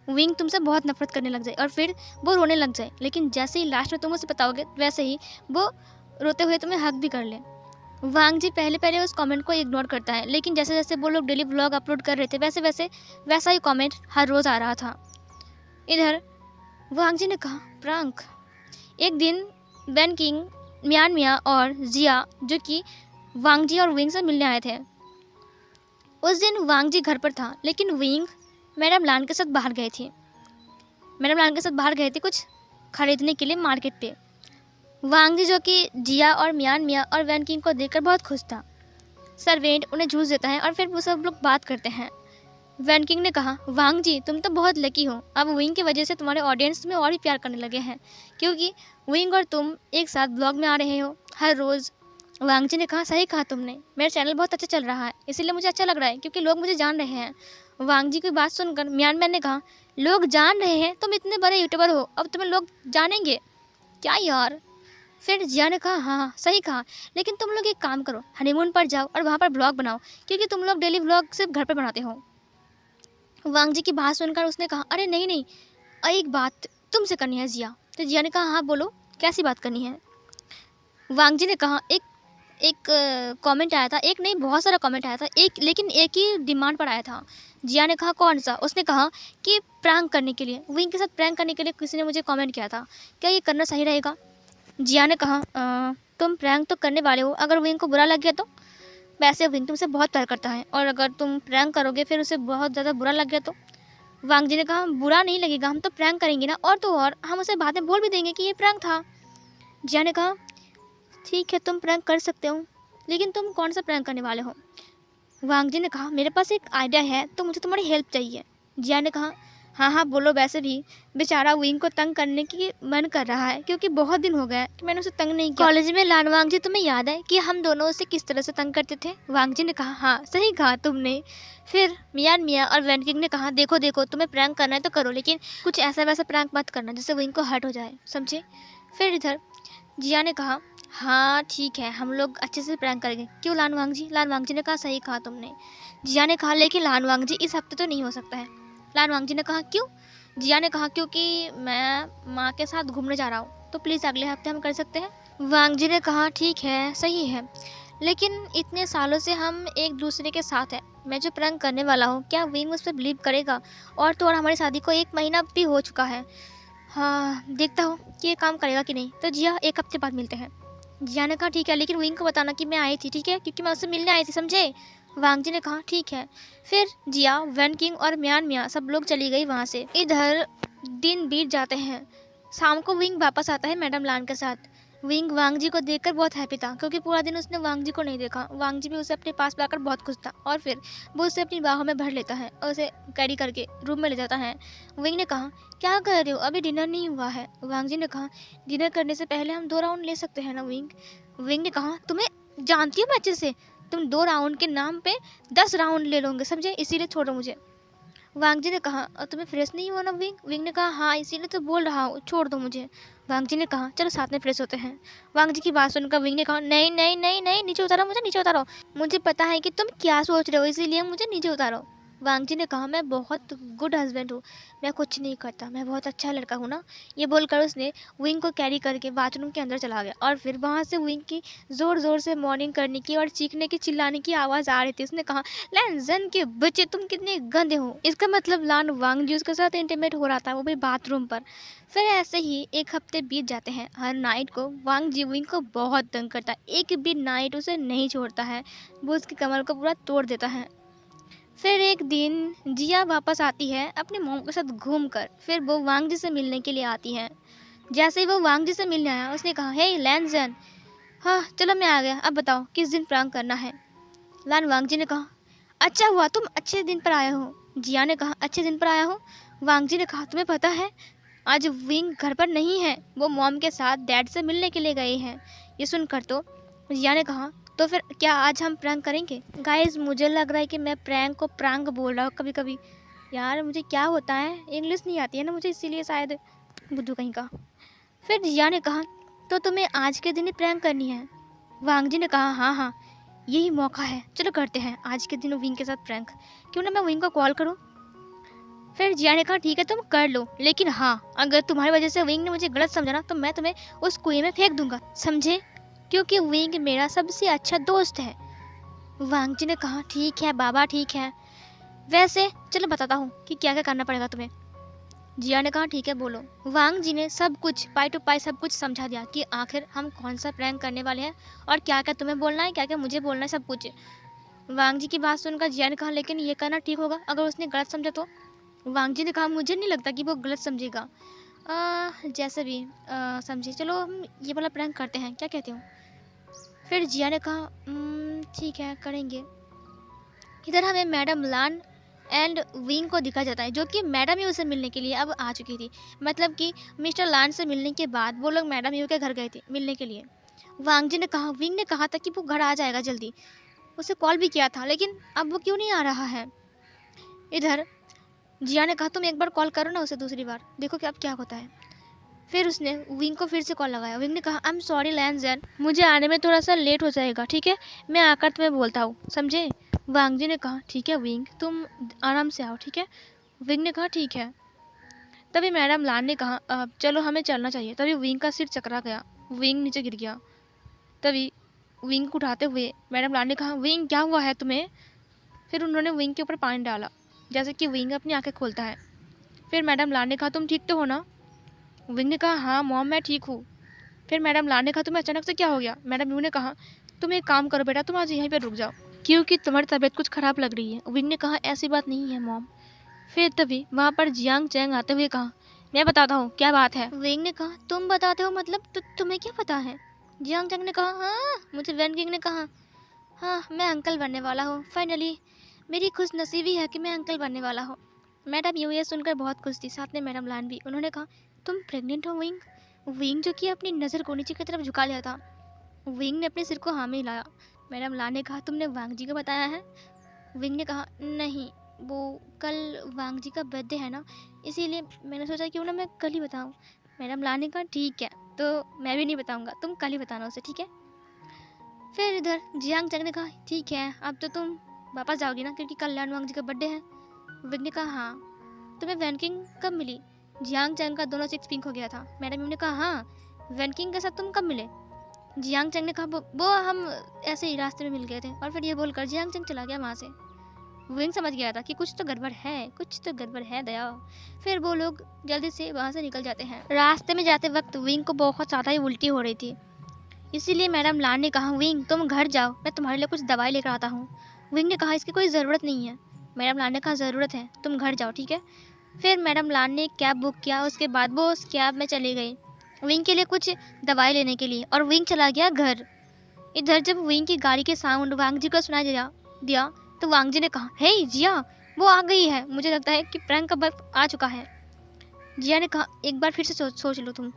विंग तुमसे बहुत नफरत करने लग जाए और फिर वो रोने लग जाए, लेकिन जैसे ही लास्ट में तुम उसे बताओगे वैसे ही वो रोते हुए तुम्हें हक भी कर ले। वांग जी पहले पहले उस कमेंट को इग्नोर करता है, लेकिन जैसे जैसे वो लोग डेली व्लॉग अपलोड कर रहे थे वैसे वैसे वैसा ही कमेंट हर रोज़ आ रहा था। इधर वांग जी ने कहा, प्रैंक। एक दिन बैन किंग, मियान मिया और जिया जो कि वांग जी और विंग से मिलने आए थे। उस दिन वांग जी घर पर था, लेकिन विंग मैडम लान के साथ बाहर गए थे। मैडम लान के साथ बाहर गए थे कुछ खरीदने के लिए मार्केट पे। वांग जी जो कि जिया और मियान मिया और वैन किंग को देखकर बहुत खुश था। सर्वेंट उन्हें जूस देता है और फिर वो सब लोग बात करते हैं। वैन किंग ने कहा, वांग जी तुम तो बहुत लकी हो, अब विंग की वजह से तुम्हारे ऑडियंस तुम्हें और भी प्यार करने लगे हैं, क्योंकि विंग और तुम एक साथ ब्लॉग में आ रहे हो हर रोज़। वांग जी ने कहा, सही कहा तुमने, मेरा चैनल बहुत अच्छा चल रहा है, इसीलिए मुझे अच्छा लग रहा है क्योंकि लोग मुझे जान रहे हैं। वांग जी की बात सुनकर मियान मैन ने कहा, लोग जान रहे हैं? तुम इतने बड़े यूट्यूबर हो, अब तुम्हें लोग जानेंगे क्या यार? फिर जिया ने कहा, हाँ सही कहा, लेकिन तुम लोग एक काम करो, हनीमून पर जाओ और वहाँ पर ब्लॉग बनाओ, क्योंकि तुम लोग डेली ब्लॉग सिर्फ घर पर बनाते हो। वांग जी की बात सुनकर उसने कहा, अरे नहीं नहीं, एक बात तुमसे करनी है जिया। तो जिया ने कहा, हाँ बोलो, कैसी बात करनी है? वांग जी ने कहा, एक एक कमेंट आया था, एक नहीं बहुत सारा कमेंट आया था, लेकिन एक ही डिमांड पर आया था। जिया ने कहा कौन सा? उसने कहा कि प्रैंक करने के लिए, विंग के साथ प्रैंक करने के लिए किसी ने मुझे कमेंट किया था, क्या ये करना सही रहेगा? जिया ने कहा तुम प्रैंक तो करने वाले हो, अगर विंग को बुरा लग गया तो? वैसे विंग तुमसे बहुत प्यार करता है और अगर तुम प्रैंक करोगे फिर उसे बहुत ज़्यादा बुरा लग गया तो? वांग जी ने कहा बुरा नहीं लगेगा, हम तो प्रैंक करेंगे ना, और तो और हम उसे बाद में बोल भी देंगे कि ये प्रैंक था। जिया ने कहा ठीक है तुम प्रैंक कर सकते हो, लेकिन तुम कौन सा प्रैंक करने वाले हो? वांग जी ने कहा मेरे पास एक आइडिया है, तो मुझे तुम्हारी हेल्प चाहिए। जिया ने कहा हाँ हाँ बोलो, वैसे भी बेचारा विंग को तंग करने की मन कर रहा है, क्योंकि बहुत दिन हो गए कि मैंने उसे तंग नहीं किया। कॉलेज में लान वांग जी तुम्हें याद है कि हम दोनों उसे किस तरह से तंग करते थे? वांग जी ने कहा हाँ सही कहा तुमने। फिर मियान मिया और वैन किंग ने कहा देखो देखो तुम्हें प्रैंक करना है तो करो, लेकिन कुछ ऐसा वैसा प्रैंक मत करना जिससे विंग को हर्ट हो जाए, समझे? फिर इधर जिया ने कहा हाँ ठीक है हम लोग अच्छे से प्रैंक करेंगे, क्यों लान वांग जी? लान वांग जी ने कहा सही कहा तुमने। जिया ने कहा लेकिन लान वांग जी इस हफ्ते तो नहीं हो सकता है। लान वांग जी ने कहा क्यों? जिया ने कहा क्योंकि मैं माँ के साथ घूमने जा रहा हूँ, तो प्लीज़ अगले हफ्ते हम कर सकते हैं। वांग जी ने कहा ठीक है सही है, लेकिन इतने सालों से हम एक दूसरे के साथ हैं, मैं जो प्रैंक करने वाला हूँ क्या विंग उस पर बिलीव करेगा? और तो और हमारी शादी को 1 महीना भी हो चुका है। हाँ देखता हूँ कि ये काम करेगा कि नहीं, तो जिया 1 हफ्ते बाद मिलते हैं। जिया ने कहा ठीक है, लेकिन विंग को बताना कि मैं आई थी, ठीक है, क्योंकि मैं उससे मिलने आई थी, समझे? वांग जी ने कहा ठीक है। फिर जिया, वैन किंग और मियान मिया सब लोग चली गई वहाँ से। इधर दिन बीत जाते हैं, शाम को विंग वापस आता है मैडम लान के साथ। विंग वांग जी को देखकर बहुत हैप्पी था, क्योंकि पूरा दिन उसने वांग जी को नहीं देखा। वांग जी भी उसे अपने पास लाकर बहुत खुश था, और फिर वो उसे अपनी बाहों में भर लेता है और उसे कैरी करके रूम में ले जाता है। विंग ने कहा क्या कर रहे हो, अभी डिनर नहीं हुआ है? वांग जी ने कहा डिनर करने से पहले हम 2 राउंड ले सकते हैं ना विंग? विंग ने कहा तुम्हें जानती हूँ मैं अच्छे से, तुम 2 राउंड के नाम पे 10 राउंड ले लोगे, समझे? इसीलिए छोड़ो मुझे। वांग जी ने कहा और तुम्हें फ्रेश नहीं हुआ ना विंग? विंग ने कहा हाँ इसीलिए तो बोल रहा हूँ, छोड़ दो मुझे। वांग जी ने कहा चलो साथ में फ्रेश होते हैं। वांग जी की बात सुनकर विंग ने कहा नहीं नहीं नहीं नहीं, नीचे उतारो मुझे, नीचे उतारो, मुझे पता है कि तुम क्या सोच रहे हो, इसीलिए मुझे नीचे उतारो। वांग जी ने कहा मैं बहुत गुड हस्बैंड हूँ, मैं कुछ नहीं करता, मैं बहुत अच्छा लड़का हूँ ना। ये बोलकर उसने विंग को कैरी करके बाथरूम के अंदर चला गया, और फिर वहाँ से विंग की ज़ोर ज़ोर से मॉर्निंग करने की और चीखने की चिल्लाने की आवाज़ आ रही थी। उसने कहा लैन जन के बच्चे तुम कितने गंदे हो। इसका मतलब लान वांग जी उसके साथ इंटीमेट हो रहा था, वो भी बाथरूम पर। फिर ऐसे ही 1 हफ्ते बीत जाते हैं। हर नाइट को वांग जी विंग को बहुत तंग करता है, एक भी नाइट उसे नहीं छोड़ता है, वो उसकी कमर को पूरा तोड़ देता है। फिर एक दिन जिया वापस आती है अपनी मॉम के साथ घूमकर, फिर वो वांग जी से मिलने के लिए आती है। जैसे ही वो वांग जी से मिलने आया उसने कहा हे लैनजन, हाँ चलो मैं आ गया, अब बताओ किस दिन प्रैंक करना है? लान वांग जी ने कहा अच्छा हुआ तुम अच्छे दिन पर आए हो। जिया ने कहा अच्छे दिन पर आया हो? वांग जी ने कहा तुम्हें पता है आज विंग घर पर नहीं है, वो मॉम के साथ डैड से मिलने के लिए गए हैं। ये सुनकर तो जिया ने कहा तो फिर क्या आज हम प्रैंक करेंगे? गाइस मुझे लग रहा है कि मैं प्रैंक को प्रांग बोल रहा हूँ कभी कभी, यार मुझे क्या होता है, इंग्लिश नहीं आती है ना मुझे, इसीलिए शायद बुद्धू कहीं का। फिर जिया ने कहा तो तुम्हें आज के दिन ही प्रैंक करनी है? वांग जी ने कहा हाँ हाँ यही मौका है, चलो करते हैं आज के दिन विंग के साथ प्रैंक। क्यों ना मैं विंग को कॉल करूं? फिर जिया ने कहा ठीक है तुम कर लो, लेकिन हाँ अगर तुम्हारी वजह से विंग ने मुझे गलत समझा ना तो मैं तुम्हें उस कुएं में फेंक दूंगा, समझे? क्योंकि विंग मेरा सबसे अच्छा दोस्त है। वांग जी ने कहा ठीक है बाबा ठीक है, वैसे चलो बताता हूँ कि क्या क्या करना पड़ेगा तुम्हें। जिया ने कहा ठीक है बोलो। वांग जी ने सब कुछ पाई टू पाई सब कुछ समझा दिया कि आखिर हम कौन सा प्रैंक करने वाले हैं और क्या क्या तुम्हें बोलना है, क्या क्या मुझे बोलना है, सब कुछ। वांग जी की बात सुनकर जिया ने कहा लेकिन ये करना ठीक होगा, अगर उसने गलत समझा तो? वांग जी ने कहा मुझे नहीं लगता कि वो गलत समझेगा, जैसे भी समझे, चलो हम ये वाला प्रैंक करते हैं, क्या कहते हो? फिर जिया ने कहा ठीक है करेंगे। इधर हमें मैडम लान एंड विंग को दिखा जाता है, जो कि मैडम यू से मिलने के लिए अब आ चुकी थी। मतलब कि मिस्टर लान से मिलने के बाद वो लोग मैडम यू के घर गए थे मिलने के लिए। वांग जी ने कहा विंग ने कहा था कि वो घर आ जाएगा जल्दी, उसे कॉल भी किया था, लेकिन अब वो क्यों नहीं आ रहा है? इधर जिया ने कहा तुम एक बार कॉल करो ना उसे दूसरी बार, देखो कि अब क्या होता है। फिर उसने विंग को फिर से कॉल लगाया। विंग ने कहा आई एम सॉरी लैंजन, मुझे आने में थोड़ा सा लेट हो जाएगा, ठीक है मैं आकर तुम्हें बोलता हूँ, समझे? वांग जी ने कहा ठीक है विंग तुम आराम से आओ, ठीक है? विंग ने कहा ठीक है। तभी मैडम लान ने कहा चलो हमें चलना चाहिए। तभी विंग का सिर चकरा गया, विंग नीचे गिर गया। तभी विंग को उठाते हुए मैडम लान ने कहा, विंग क्या हुआ है तुम्हें? फिर उन्होंने विंग के ऊपर पानी डाला, जैसे कि विंग अपनी आंखें खोलता है। फिर मैडम लान ने कहा, तुम ठीक तो हो ना? विंग ने कहा, हाँ मॉम मैं ठीक हूँ। फिर मैडम लान ने कहा, तुम्हें अचानक से क्या हो गया? मैडम यू ने कहा, तुम एक काम करो बेटा, तुम आज यहीं पर रुक जाओ क्योंकि तुम्हारी तबीयत कुछ खराब लग रही है। विंग ने कहा, ऐसी बात नहीं है मॉम। फिर तभी वहाँ पर जियांग चैंग आते हुए कहा, मैं बताता हूँ क्या बात है। विंग ने कहा, तुम बताते हो मतलब तुम्हें क्या पता है? जियांग चंग ने कहा, हाँ मुझे वैन किंग ने कहा, हाँ मैं अंकल बनने वाला हूँ फाइनली। मेरी खुश नसीबी है कि मैं अंकल बनने वाला हूँ। मैडम यू ये सुनकर बहुत खुश थी, साथ में मैडम लान भी। उन्होंने कहा, तुम प्रेग्नेंट हो विंग? विंग जो कि अपनी नज़र को नीचे की तरफ झुका लिया था, विंग ने अपने सिर को हाँ में हिलाया। मैडम लान ने कहा, तुमने वांग जी को बताया है? विंग ने कहा, नहीं वो कल वांग जी का बर्थडे है ना, इसीलिए मैंने सोचा क्यों ना मैं कल ही बताऊं। मैडम लान ने कहा, ठीक है तो मैं भी नहीं बताऊंगा, तुम कल ही बताना उसे, ठीक है? फिर इधर जियांग चंग ने कहा, ठीक है अब तो तुम वापस जाओगी ना क्योंकि कल लान वांग जी का बर्थडे है? विंग ने कहा, हाँ। तुम्हें वैन किंग कब मिली? जियांग चंग का दोनों सिक्स पिंक हो गया था। मैडम यू ने कहा, हाँ वैन किंग के साथ तुम कब मिले? जियांग चंग ने कहा, वो हम ऐसे ही रास्ते में मिल गए थे। और फिर ये बोलकर जियांग चंग चला गया वहाँ से। विंग समझ गया था कि कुछ तो गड़बड़ है, कुछ तो गड़बड़ है दया। फिर वो लोग जल्दी से वहाँ से निकल जाते हैं। रास्ते में जाते वक्त विंग को बहुत ज़्यादा ही उल्टी हो रही थी, इसीलिए मैडम लान ने कहा, विंग तुम घर जाओ, मैं तुम्हारे लिए कुछ दवाई लेकर आता हूँ। विंग ने कहा, इसकी कोई ज़रूरत नहीं है। मैडम लान ने कहा, ज़रूरत है, तुम घर जाओ, ठीक है? फिर मैडम लान ने कैब बुक किया, उसके बाद वो उस कैब में चली गई विंग के लिए कुछ दवाई लेने के लिए, और विंग चला गया घर। इधर जब विंग की गाड़ी के साउंड वांग जी को सुनाई दिया तो वांग जी ने कहा, हे जिया वो आ गई है, मुझे लगता है कि प्रैंक का वक्त आ चुका है। जिया ने कहा, एक बार फिर से सोच लो तुम।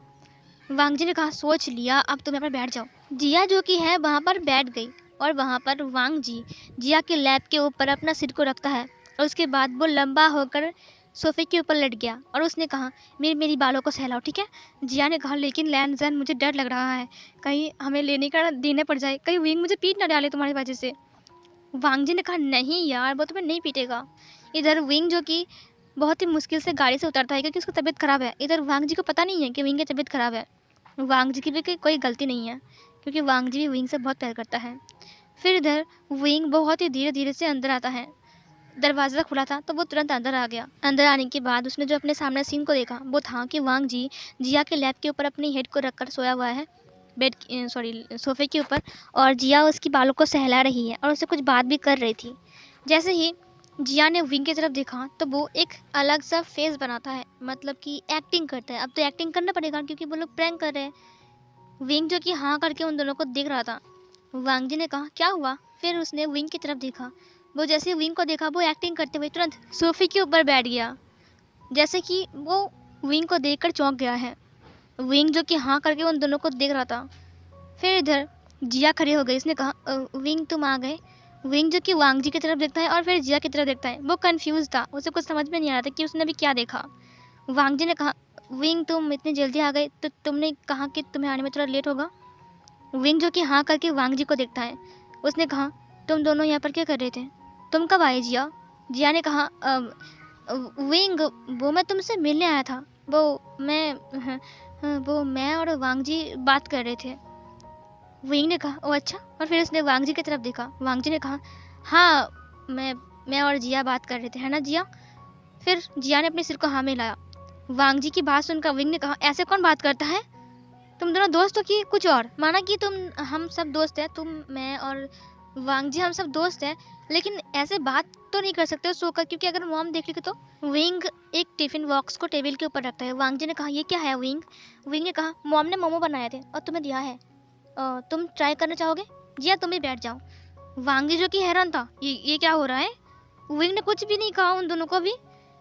वांग जी ने कहा, सोच लिया, अब तुम यहाँ पर बैठ जाओ। जिया जो कि है वहाँ पर बैठ गई और वहाँ पर वांग जी जिया के लैब के ऊपर अपना सिर को रखता है और उसके बाद वो लंबा होकर सोफे के ऊपर लेट गया और उसने कहा, मेरी बालों को सहलाओ, ठीक है? जिया ने कहा, लेकिन लैन जैन मुझे डर लग रहा है, कहीं हमें लेने का देने पड़ जाए, कहीं विंग मुझे पीट ना डाले तुम्हारी वजह से। वांग जी ने कहा, नहीं यार वो तुम्हें नहीं पीटेगा। इधर विंग जो कि बहुत ही मुश्किल से गाड़ी से उतरता है क्योंकि उसकी तबीयत खराब है। इधर वांग जी को पता नहीं है कि विंग की तबीयत खराब है। वांग जी की भी कोई गलती नहीं है क्योंकि वांग जी भी विंग से बहुत प्यार करता है। फिर इधर विंग बहुत ही धीरे धीरे से अंदर आता है। दरवाज़ा खुला था तो वो तुरंत अंदर आ गया। अंदर आने के बाद उसने जो अपने सामने सीन को देखा वो था कि वांग जी जिया के लैब के ऊपर अपनी हेड को रखकर सोया हुआ है, सोफे के ऊपर, और जिया उसकी बालों को सहला रही है और उससे कुछ बात भी कर रही थी। जैसे ही जिया ने विंग की तरफ देखा तो वो एक अलग सा फेस बनाता है, मतलब कि एक्टिंग करता है। अब तो एक्टिंग करना पड़ेगा क्योंकि वो लोग प्रैंक कर रहे हैं। विंग जो कि हाँ करके उन दोनों को देख रहा था। वांग जी ने कहा, क्या हुआ? फिर उसने विंग की तरफ देखा। वो जैसे विंग को देखा वो एक्टिंग करते हुए तुरंत सोफे के ऊपर बैठ गया, जैसे कि वो विंग को देखकर चौंक गया है। विंग जो कि हाँ करके उन दोनों को देख रहा था। फिर इधर जिया खड़ी हो गई। इसने कहा, विंग तुम आ गए। विंग जो कि वांग जी की तरफ देखता है और फिर जिया की तरफ देखता है। वो कंफ्यूज था, उसे कुछ समझ में नहीं आ रहा था कि उसने अभी क्या देखा। वांग जी ने कहा, विंग तुम इतनी जल्दी आ गए तो तुमने कहा कि तुम्हें आने में थोड़ा लेट होगा। विंग जो कि हाँ करके वांग जी को देखता है। उसने कहा, तुम दोनों यहाँ पर क्या कर रहे थे? तुम कब आए जिया? जिया ने कहा, विंग वो मैं तुमसे मिलने आया था, वो मैं और वांग जी बात कर रहे थे। विंग ने कहा, ओ अच्छा। और फिर उसने वांग जी की तरफ देखा। वांग जी ने कहा, हाँ मैं और जिया बात कर रहे थे, है ना जिया? फिर जिया ने अपने सिर को हाँ में लाया। वांग जी की बात सुनकर विंग ने कहा, ऐसे कौन बात करता है? तुम दोनों दोस्त हो कि कुछ और? माना कि हम सब दोस्त हैं, तुम मैं और वांग जी हम सब दोस्त हैं, लेकिन ऐसे बात तो नहीं कर सकते हो सोकर, क्योंकि अगर मॉम देख लेगी तो। विंग एक टिफिन बॉक्स को टेबल के ऊपर रखता है। वांग जी ने कहा, ये क्या है विंग? विंग ने कहा, मॉम ने मोमो बनाए थे और तुम्हें दिया है, तुम ट्राई करना चाहोगे? जी हाँ, तुम भी बैठ जाओ। वांग जी जो कि हैरान था, ये क्या हो रहा है? विंग ने कुछ भी नहीं कहा उन दोनों को भी।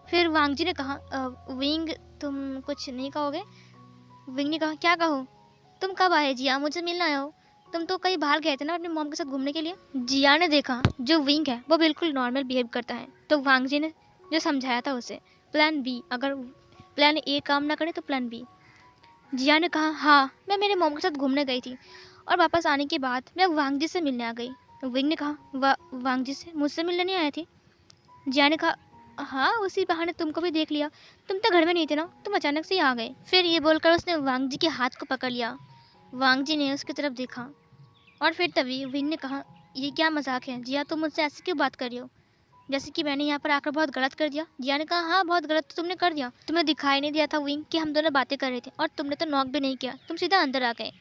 फिर वांग जी ने कहा, विंग तुम कुछ नहीं कहोगे? विंग ने कहा, क्या कहो? तुम कब आए जिया? मुझे मिलना आए हो? तुम तो कहीं बाहर गए थे ना अपने मॉम के साथ घूमने के लिए। जिया ने देखा जो विंग है वो बिल्कुल नॉर्मल बिहेव करता है, तो वांग जी ने जो समझाया था उसे, प्लान बी, अगर प्लान ए काम ना करे तो प्लान बी। जिया ने कहा, हाँ मैं मेरे मॉम के साथ घूमने गई थी और वापस आने के बाद मैं वांग जी से मिलने आ गई। विंग ने कहा, वांग जी से? मुझसे मिलने नहीं आए थे? जिया ने कहा, हाँ उसी बहाने तुमको भी देख लिया, तुम तो घर में नहीं थे ना, तुम अचानक से ही आ गए। फिर ये बोलकर उसने वांग जी के हाथ को पकड़ लिया। वांग जी ने उसकी तरफ देखा। और फिर तभी विंग ने कहा, ये क्या मजाक है जिया, तुम मुझसे ऐसे क्यों बात कर रही हो, जैसे कि मैंने यहाँ पर आकर बहुत गलत कर दिया। जिया ने कहा, हाँ बहुत गलत तो तुमने कर दिया, तुम्हें दिखाई नहीं दिया था विंग कि हम दोनों बातें कर रहे थे, और तुमने तो नॉक भी नहीं किया, तुम सीधा अंदर आ गए।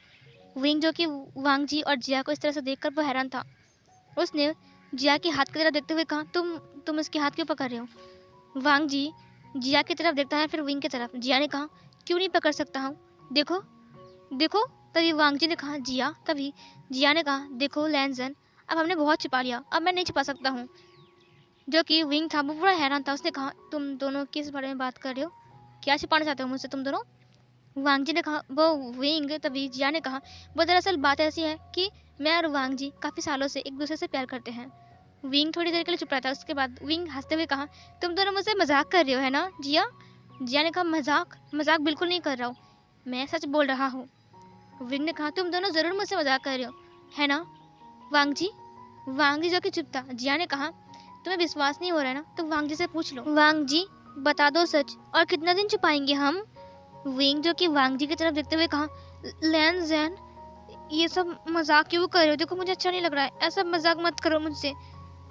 विंग जो कि वांग जी और जिया को इस तरह से देखकर वो हैरान था। उसने जिया के हाथ की तरफ देखते हुए कहा, तुम इसके हाथ क्यों पकड़ रहे हो। वांग जी जिया की तरफ देखता है, फिर विंग की तरफ। जिया ने कहा, क्यों नहीं पकड़ सकता हूँ, देखो देखो। तभी वांग जी ने कहा, जिया। तभी जिया ने कहा, देखो लैंजन, अब हमने बहुत छिपा लिया, अब मैं नहीं छिपा सकता हूँ। जो कि विंग था वो पूरा हैरान था। उसने कहा, तुम दोनों किस बारे में बात कर रहे हो, क्या छिपाना चाहते हो मुझसे तुम दोनों। वांग जी ने कहा, वो विंग। तभी जिया ने कहा, वो दरअसल बात ऐसी है कि मैं और वांग जी काफ़ी सालों से एक दूसरे से प्यार करते हैं। विंग थोड़ी देर के लिए चुप रहा था। उसके बाद विंग हंसते हुए कहा, तुम दोनों मुझसे मजाक कर रहे हो है ना जिया। जिया ने कहा, मजाक मजाक बिल्कुल नहीं कर रहा हूँ, मैं सच बोल रहा हूँ। विंग ने कहा, तुम दोनों ज़रूर मुझसे मजाक कर रहे हो है ना वांग जी। वांग जी जो कि चुप था। जिया ने कहा, तुम्हें विश्वास नहीं हो रहा है ना, तो वांग जी से पूछ लो। वांग जी बता दो सच, और कितना दिन छुपाएंगे हम। विंग जो कि वांग जी की तरफ देखते हुए कहा, लैंजन ये सब मजाक क्यों कर रहे हो, देखो मुझे अच्छा नहीं लग रहा है, ऐसा मजाक मत करो मुझसे।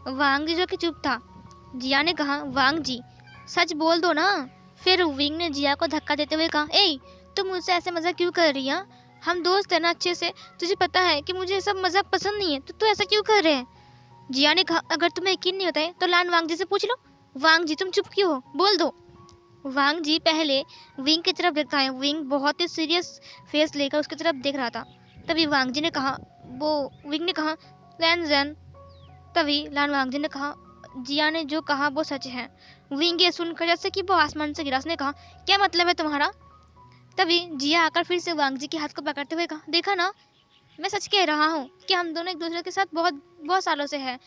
वांग जी जो कि चुप था। जिया ने कहा, वांग जी सच बोल दो ना। फिर विंग ने जिया को धक्का देते हुए कहा, ए तुम मुझसे ऐसे मजाक क्यों कर रही है, हम दोस्त है ना अच्छे से, तुझे पता है कि मुझे सब मजाक पसंद नहीं है, तो तू ऐसा क्यों कर रहे हैं। जिया ने कहा, अगर तुम्हें यकीन नहीं होता है तो लान वांग जी से पूछ लो। वांग जी तुम चुप क्यों हो, बोल दो। वांग जी पहले विंग की तरफ देखता है। विंग बहुत ही सीरियस फेस लेकर उसकी तरफ देख रहा था। तभी वांग जी ने कहा, विंग ने कहा, लैंजन। तभी लान वांग जी ने कहा, जिया ने जो कहा वो सच है। विंग ये सुनकर जैसे कि वो आसमान से गिरा। उसने कहा, क्या मतलब है तुम्हारा। तभी जिया आकर फिर से वांग जी के हाथ को पकड़ते हुए कहा, देखा ना, मैं सच कह रहा हूँ कि हम दोनों एक दूसरे के साथ बहुत बहुत सालों से हैं।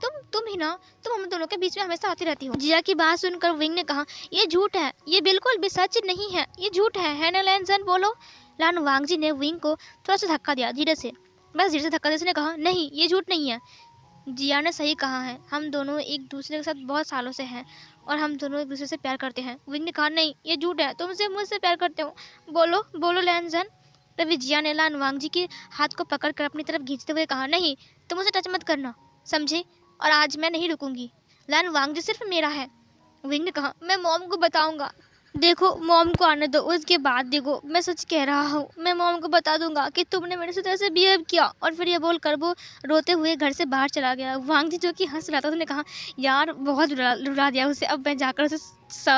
तुम ही ना, तुम हम दोनों के बीच में हमेशा आती रहती हो। जिया की बात सुनकर विंग ने कहा, ये झूठ है, ये बिल्कुल भी सच नहीं है, ये झूठ है ना लैंजन, बोलो। लान वांग जी ने विंग को थोड़ा सा धक्का दिया, धीरे से, बस धीरे से धक्का देने कहा, नहीं ये झूठ नहीं है, जिया ने सही कहा है, हम दोनों एक दूसरे के साथ बहुत सालों से हैं और हम दोनों एक दूसरे से प्यार करते हैं। विंग ने कहा, नहीं ये झूठ है, तुमसे मुझसे प्यार करते हो, बोलो बोलो लैंजन। तभी जिया ने लान वांग जी के हाथ को पकड़कर अपनी तरफ खींचते हुए कहा, नहीं तुम मुझे टच मत करना, समझे, और आज मैं नहीं रुकूंगी, लान वांग जी सिर्फ मेरा है। विंग ने कहा, मैं मॉम को बताऊंगा, देखो मॉम को आने दो, उसके बाद देखो, मैं सच कह रहा हूँ, मैं मॉम को बता दूंगा कि तुमने मेरे साथ ऐसे बिहेव किया। और फिर ये बोलकर वो रोते हुए घर से बाहर चला गया। वांग जी जो कि हंस रहा था, उसने कहा, यार बहुत रुला दिया उसे, अब मैं जाकर उसे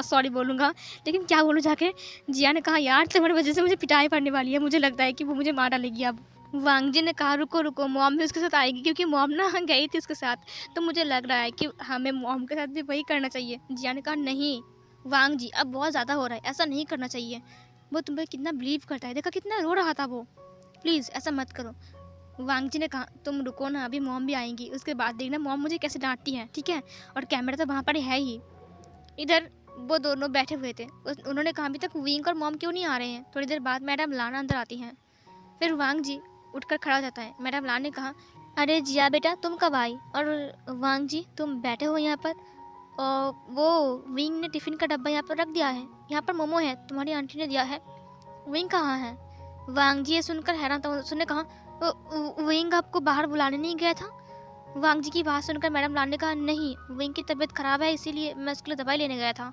सॉरी बोलूँगा, लेकिन क्या बोलूँ जाके। जिया ने कहा, यार तुम्हारी वजह से मुझे पिटाई पड़ने वाली है, मुझे लगता है कि वो मुझे मार डालेगी अब। वांग जी ने कहा, रुको रुको, मॉम भी उसके साथ आएगी, क्योंकि मॉम ना गई थी उसके साथ, तो मुझे लग रहा है कि हमें मॉम के साथ भी वही करना चाहिए। जिया ने कहा, नहीं वांग जी अब बहुत ज़्यादा हो रहा है, ऐसा नहीं करना चाहिए, वो तुम पे कितना बिलीव करता है, देखा कितना रो रहा था वो, प्लीज़ ऐसा मत करो। वांग जी ने कहा, तुम रुको ना, अभी मॉम भी आएंगी, उसके बाद देखना मॉम मुझे कैसे डांटती हैं, ठीक है, और कैमरा तो वहाँ पर है ही। इधर वो दोनों बैठे हुए थे। उन्होंने कहा, अभी तक विंग और मॉम क्यों नहीं आ रहे हैं। थोड़ी देर बाद मैडम लाना अंदर आती हैं। फिर वांग जी उठकर खड़ा हो जाता है। मैडम लान ने कहा, अरे जिया बेटा तुम कब आई, और वांग जी तुम बैठे हो यहाँ पर, और वो विंग ने टिफ़िन का डब्बा यहाँ पर रख दिया है, यहाँ पर मोमो है, तुम्हारी आंटी ने दिया है, विंग कहाँ है। वांग जी ये सुनकर हैरान था। उसने कहा, विंग आपको बाहर बुलाने नहीं गया था। वांग जी की बात सुनकर मैडम लान ने कहा, नहीं विंग की तबीयत खराब है, इसीलिए मैं उसके लिए दवाई लेने गया था।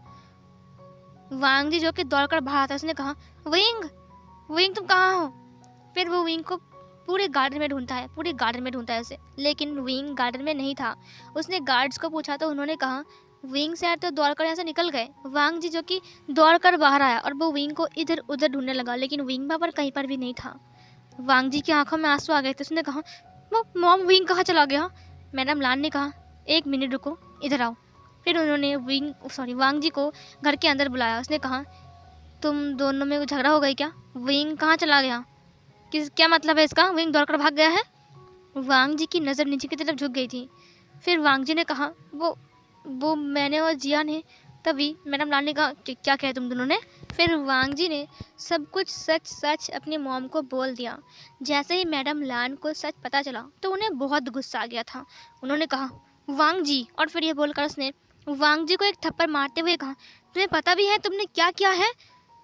वांग जी जो कि दौड़कर बाहर आता है, उसने कहा, विंग विंग तुम कहाँ हो। फिर वो विंग को पूरे गार्डन में ढूंढता है उसे, लेकिन विंग गार्डन में नहीं था। उसने गार्ड्स को पूछा तो उन्होंने कहा, विंग शायद तो दौड़कर यहाँ से निकल गए। वांग जी जो कि दौड़कर बाहर आया और वो विंग को इधर उधर ढूंढने लगा, लेकिन विंग वहाँ पर कहीं पर भी नहीं था। वांग जी की आंखों में आंसू आ गए थे। उसने कहा, मॉम विंग कहाँ चला गया। मैडम लान ने कहा, एक मिनट रुको, इधर आओ। फिर उन्होंने वांग जी को घर के अंदर बुलाया। उसने कहा, तुम दोनों में झगड़ा हो गई क्या, विंग कहाँ चला गया, क्या मतलब है इसका, विंग दौड़कर भाग गया है। वांग जी की नज़र नीचे की तरफ झुक गई थी। फिर वांग जी ने कहा, वो मैंने और जिया ने। तभी मैडम लान ने कहा, क्या कहा तुम दोनों ने। फिर वांग जी ने सब कुछ सच सच अपनी मॉम को बोल दिया। जैसे ही मैडम लान को सच पता चला तो उन्हें बहुत गुस्सा आ गया था। उन्होंने कहा, वांग जी, और फिर ये बोलकर उसने वांग जी को एक थप्पड़ मारते हुए कहा, तुम्हें पता भी है तुमने क्या किया है।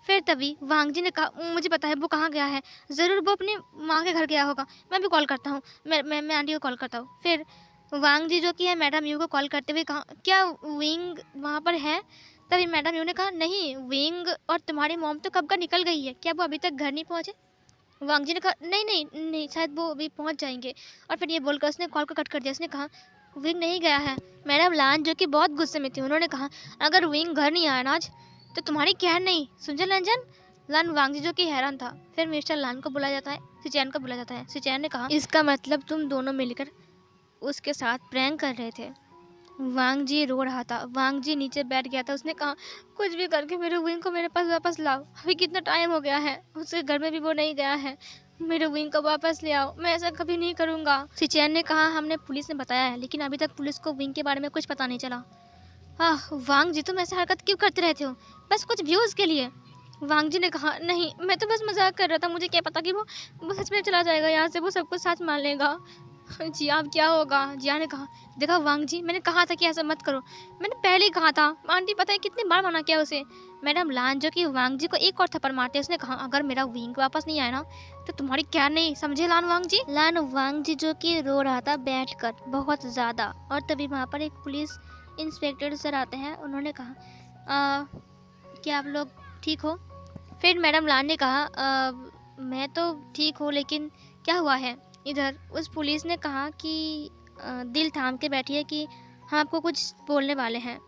फिर तभी वांग जी ने कहा, मुझे पता है वो कहाँ गया है, ज़रूर वो अपनी माँ के घर गया होगा, मैं भी कॉल करता हूँ, मैं आंटी को कॉल करता हूँ। फिर वांग जी जो कि है मैडम यू को कॉल करते हुए कहा, क्या विंग वहाँ पर है? तभी मैडम यू ने कहा, नहीं, विंग और तुम्हारी मॉम तो कब का निकल गई है, क्या वो अभी तक घर नहीं पहुँचे? वांग जी ने कहा, नहीं नहीं नहीं, शायद वो अभी पहुँच जाएंगे। और फिर ये बोलकर उसने कॉल को कट कर दिया। उसने कहा, विंग नहीं गया है। मैडम लान जो कि बहुत गुस्से में थी, उन्होंने कहा, अगर विंग घर नहीं आया ना आज तो तुम्हारी खैर नहीं, समझे लंजन? लान वांग जी जो कि हैरान था। फिर मिस्टर लान को बुलाया जाता है, सिचैन को बुलाया जाता है। सिचैन ने कहा, इसका मतलब तुम दोनों मिलकर उसके साथ प्रैंक कर रहे थे। वांग जी रो रहा था। वांग जी नीचे बैठ गया था। उसने कहा, कुछ भी करके मेरे विंग को मेरे पास वापस लाओ, अभी कितना टाइम हो गया है, उसके घर में भी वो नहीं गया है, मेरे विंग को वापस ले आओ, मैं ऐसा कभी नहीं करूँगा। सिचैन ने कहा, हमने पुलिस ने बताया है, लेकिन अभी तक पुलिस को विंग के बारे में कुछ पता नहीं चला। वांग जी तुम ऐसे हरकत क्यों करते रहते हो, बस कुछ व्यूज़ के लिए? वांग जी ने कहा, नहीं, मैं तो बस मजाक कर रहा था, मुझे क्या पता कि वो सच में चला जाएगा यहाँ से, वो सब कुछ सच मान लेगा। जी आप क्या होगा? जिया ने कहा, देखा वांग जी, मैंने कहा था कि ऐसा मत करो, मैंने पहले ही कहा था, आंटी पता है कितनी बार मना किया उसे। मैडम लान जो कि वांग जी को एक और थप्पड़ मारते, उसने कहा, अगर मेरा विंग वापस नहीं आया ना तो तुम्हारी क्या नहीं, समझे लान वांग जी? लान वांग जी जो कि रो रहा था बैठकर बहुत ज़्यादा। और तभी वहाँ पर एक पुलिस इंस्पेक्टर सर आते हैं। उन्होंने कहा, क्या आप लोग ठीक हो? फिर मैडम लान ने कहा, मैं तो ठीक हूँ, लेकिन क्या हुआ है? इधर उस पुलिस ने कहा कि दिल थाम के बैठिए कि हम आपको कुछ बोलने वाले हैं।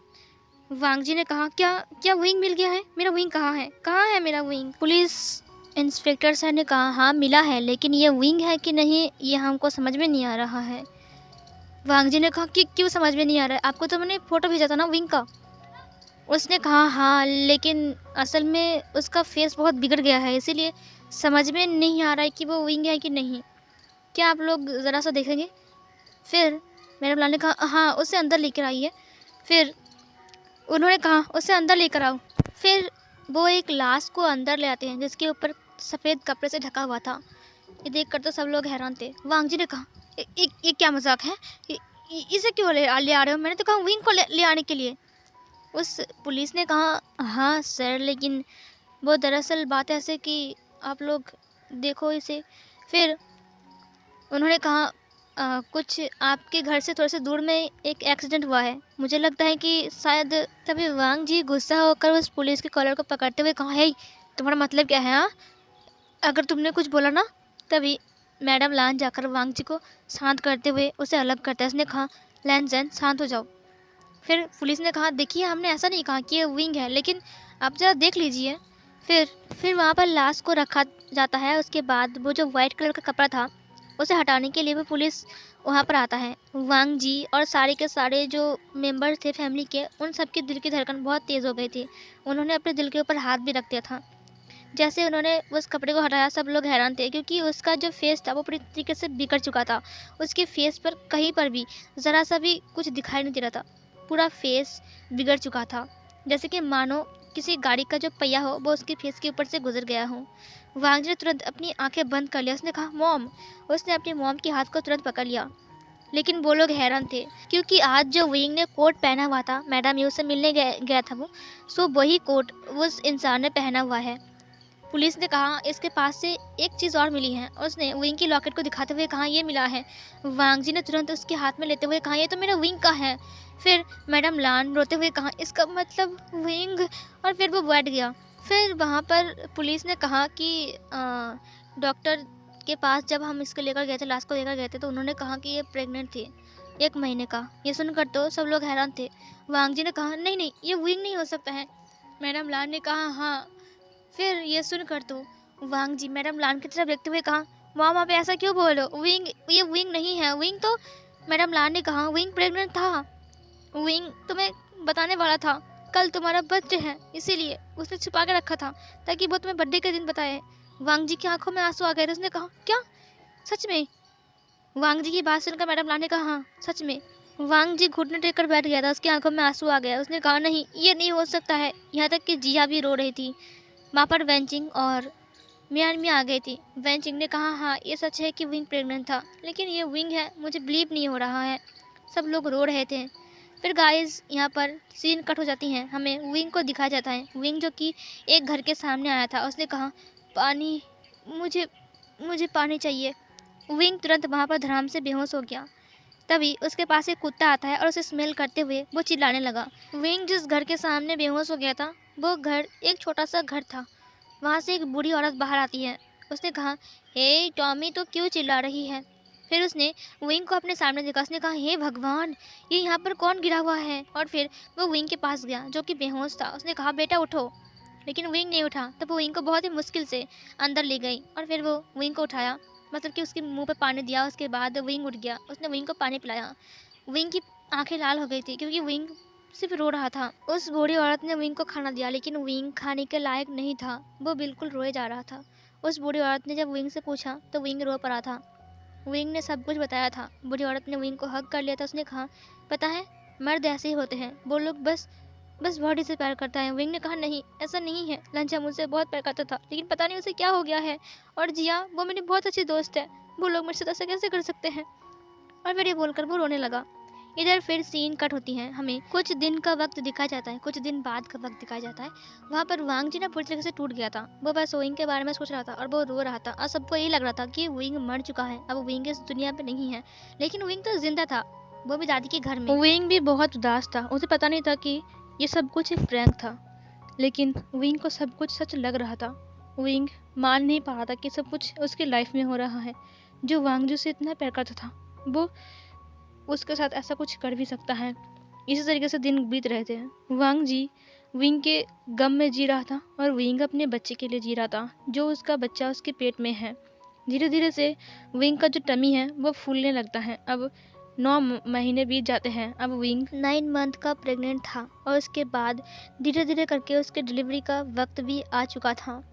वांग जी ने कहा, क्या क्या विंग मिल गया है? मेरा विंग कहाँ है? कहाँ है मेरा विंग? पुलिस इंस्पेक्टर सर ने कहा, हाँ मिला है, लेकिन ये विंग है कि नहीं ये हमको समझ में नहीं आ रहा है। वांग जी ने कहा कि क्यों समझ में नहीं आ रहा है? आपको तो मैंने फ़ोटो भेजा था ना विंग का। उसने कहा, हाँ, लेकिन असल में उसका फेस बहुत बिगड़ गया है, इसीलिए समझ में नहीं आ रहा है कि वो विंग है कि नहीं। क्या आप लोग ज़रा सा देखेंगे? फिर मेरे बुलाने ने कहा, हाँ, उसे अंदर लेकर आइए। फिर उन्होंने कहा, उसे अंदर लेकर आओ। फिर वो एक लाश को अंदर ले आते हैं जिसके ऊपर सफ़ेद कपड़े से ढका हुआ था। ये देखकर तो सब लोग हैरान थे। वांग जी ने कहा, ये क्या मजाक है? इसे क्यों ले आ रहे हो? मैंने तो कहा विंग को ले आने के लिए। उस पुलिस ने कहा, हाँ सर, लेकिन वो दरअसल बात ऐसे कि आप लोग देखो इसे। फिर उन्होंने कहा, कुछ आपके घर से थोड़े से दूर में एक एक्सीडेंट हुआ है, मुझे लगता है कि शायद। तभी वांग जी गुस्सा होकर उस पुलिस के कॉलर को पकड़ते हुए कहा, हे, तुम्हारा मतलब क्या है? हाँ, अगर तुमने कुछ बोला ना। तभी मैडम लान जाकर वांग जी को शांत करते हुए उसे अलग करता है। उसने कहा, लैन जैन शांत हो जाओ। फिर पुलिस ने कहा, देखिए हमने ऐसा नहीं कहा कि ये विंग है, लेकिन आप ज़रा देख लीजिए। फिर वहाँ पर लाश को रखा जाता है। उसके बाद वो जो वाइट कलर का कपड़ा था उसे हटाने के लिए भी पुलिस वहाँ पर आता है। वांग जी और सारे के सारे जो मेंबर्स थे फैमिली के, उन सब की दिल की धड़कन बहुत तेज़ हो गई थी। उन्होंने अपने दिल के ऊपर हाथ भी रख दिया था। जैसे उन्होंने उस कपड़े को हटाया, सब लोग हैरान थे, क्योंकि उसका जो फेस था वो पूरी तरीके से बिगड़ चुका था। उसके फेस पर कहीं पर भी ज़रा सा भी कुछ दिखाई नहीं दे रहा था। पूरा फेस बिगड़ चुका था, जैसे कि मानो किसी गाड़ी का जो पहिया हो वो उसके फेस के ऊपर से गुजर गया हो। वांग जी ने तुरंत अपनी आंखें बंद कर लिया। उसने कहा, मॉम। उसने अपनी मॉम के हाथ को तुरंत पकड़ लिया। लेकिन वो लोग हैरान थे, क्योंकि आज जो विंग ने कोट पहना हुआ था, मैडम यू से मिलने गया था वो, सो वही कोट उस इंसान ने पहना हुआ है। पुलिस ने कहा, इसके पास से एक चीज़ और मिली है। उसने विंग की लॉकेट को दिखाते हुए कहा, ये मिला है। वांग जी ने तुरंत उसके हाथ में लेते हुए कहा, ये तो मेरा विंग का है। फिर मैडम लान रोते हुए कहा, इसका मतलब विंग। और फिर वो बैठ गया। फिर वहाँ पर पुलिस ने कहा कि डॉक्टर के पास जब हम इसको लेकर गए थे, लाश को लेकर गए थे, तो उन्होंने कहा कि ये प्रेग्नेंट थी, 1 महीने का। ये सुनकर तो सब लोग हैरान थे। वांग जी ने कहा, नहीं नहीं, ये विंग नहीं हो सकता है। मैडम लान ने कहा, हाँ। फिर ये सुनकर तो वांग जी मैडम लान की तरफ देखते हुए कहा, मॉम आप ऐसा क्यों बोलो, विंग, ये विंग नहीं है। विंग तो, मैडम लान ने कहा, विंग प्रेग्नेंट था। विंग तुम्हें बताने वाला था, कल तुम्हारा बर्थडे है, इसीलिए उसने छुपा के रखा था ताकि वो तुम्हें बर्थडे के दिन बताए। वांग जी की आंखों में आंसू आ गए थे। उसने कहा, क्या, सच में? वांग जी की बात सुनकर मैडम लान ने कहा, हाँ सच में। वांग जी घुटने टेक कर बैठ गया था। उसकी आंखों में आंसू आ गया। उसने कहा, नहीं, ये नहीं हो सकता है। यहाँ तक कि जिया भी रो रही थी। वहाँ पर वेंचिंग और मियान मियाँ आ गई थी। वेंचिंग ने कहा, हाँ ये सच है कि विंग प्रेग्नेंट था, लेकिन ये विंग है, मुझे बिलीव नहीं हो रहा है। सब लोग रो रहे थे। फिर गाइस यहाँ पर सीन कट हो जाती हैं, हमें विंग को दिखाया जाता है। विंग जो कि एक घर के सामने आया था, उसने कहा पानी, मुझे मुझे पानी चाहिए। विंग तुरंत वहाँ पर धड़ाम से बेहोश हो गया। तभी उसके पास एक कुत्ता आता है और उसे स्मेल करते हुए वो चिल्लाने लगा। विंग जिस घर के सामने बेहोश हो गया था, वो घर एक छोटा सा घर था। वहाँ से एक बूढ़ी औरत बाहर आती है। उसने कहा, हे टॉमी, तो क्यों चिल्ला रही है? फिर उसने विंग को अपने सामने देखा। उसने कहा, हे भगवान, ये यहाँ पर कौन गिरा हुआ है? और फिर वो विंग के पास गया जो कि बेहोश था। उसने कहा, बेटा उठो। लेकिन विंग नहीं उठा। तब वो विंग को बहुत ही मुश्किल से अंदर ले गई और फिर वो विंग को उठाया, मतलब कि उसके मुंह पे पानी दिया। उसके बाद विंग उठ गया। उसने विंग को पानी पिलाया। विंग की आंखें लाल हो गई थी क्योंकि विंग सिर्फ रो रहा था। उस बूढ़ी औरत ने विंग को खाना दिया, लेकिन विंग खाने के लायक नहीं था। वो बिल्कुल रोए जा रहा था। उस बूढ़ी औरत ने जब विंग से पूछा तो विंग रो पड़ा था। विंग ने सब कुछ बताया था। बूढ़ी औरत ने विंग को हग कर लिया था। उसने कहा, पता है, मर्द ऐसे ही होते हैं, वो लोग बस बस बॉडी से प्यार करता है। विंग ने कहा, नहीं, ऐसा नहीं है। लंचा मुझसे बहुत प्यार करता था, लेकिन पता नहीं उसे क्या हो गया है। और जिया, वो मेरी बहुत अच्छी दोस्त है, वो लोग मेरे साथ ऐसा कैसे कर सकते हैं? और फिर ये बोलकर वो रोने लगा। इधर फिर सीन कट होती है, हमें कुछ दिन का वक्त दिखाया जाता है, कुछ दिन बाद का वक्त दिखाया जाता है। वहाँ पर वांग जी ना पूरी तरीके से टूट गया था। वो बस विंग के बारे में सोच रहा था और वो रो रहा था और सबको यही लग रहा था कि विंग मर चुका है, अब विंग इस दुनिया पे नहीं है। लेकिन विंग तो जिंदा था, वो भी दादी के घर में। विंग भी बहुत उदास था। उसे पता नहीं था कि ये सब कुछ एक प्रैंक था, लेकिन विंग को सब कुछ सच लग रहा था। विंग मान नहीं पा रहा था कि सब कुछ उसकी लाइफ में हो रहा है। जो वांगजू से इतना प्यार करता था, वो उसके साथ ऐसा कुछ कर भी सकता है। इसी तरीके से दिन बीत रहे थे। वांग जी विंग के गम में जी रहा था और विंग अपने बच्चे के लिए जी रहा था, जो उसका बच्चा उसके पेट में है। धीरे धीरे से विंग का जो टमी है वो फूलने लगता है। अब 9 महीने बीत जाते हैं। अब विंग 9 मंथ का प्रेग्नेंट था और उसके बाद धीरे धीरे करके उसके डिलीवरी का वक्त भी आ चुका था।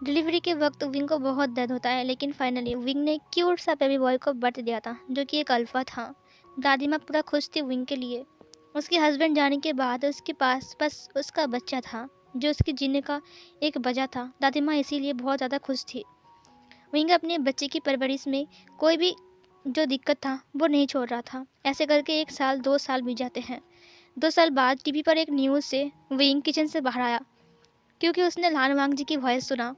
डिलीवरी के वक्त विंग को बहुत दर्द होता है, लेकिन फाइनली विंग ने क्यूट सा बेबी बॉय को बर्थ दिया था, जो कि एक अल्फा था। दादी माँ पूरा खुश थी विंग के लिए। उसके हस्बैंड जाने के बाद उसके पास बस उसका बच्चा था, जो उसके जीने का एक वजह था। दादी माँ इसीलिए बहुत ज़्यादा खुश थी। विंग अपने बच्चे की परवरिश में कोई भी जो दिक्कत था वो नहीं छोड़ रहा था। ऐसे करके 1 साल 2 साल बीत जाते हैं। 2 साल बाद टीवी पर एक न्यूज़ से विंग किचन से बाहर आया, क्योंकि उसने लान वांग जी की वॉइस सुना।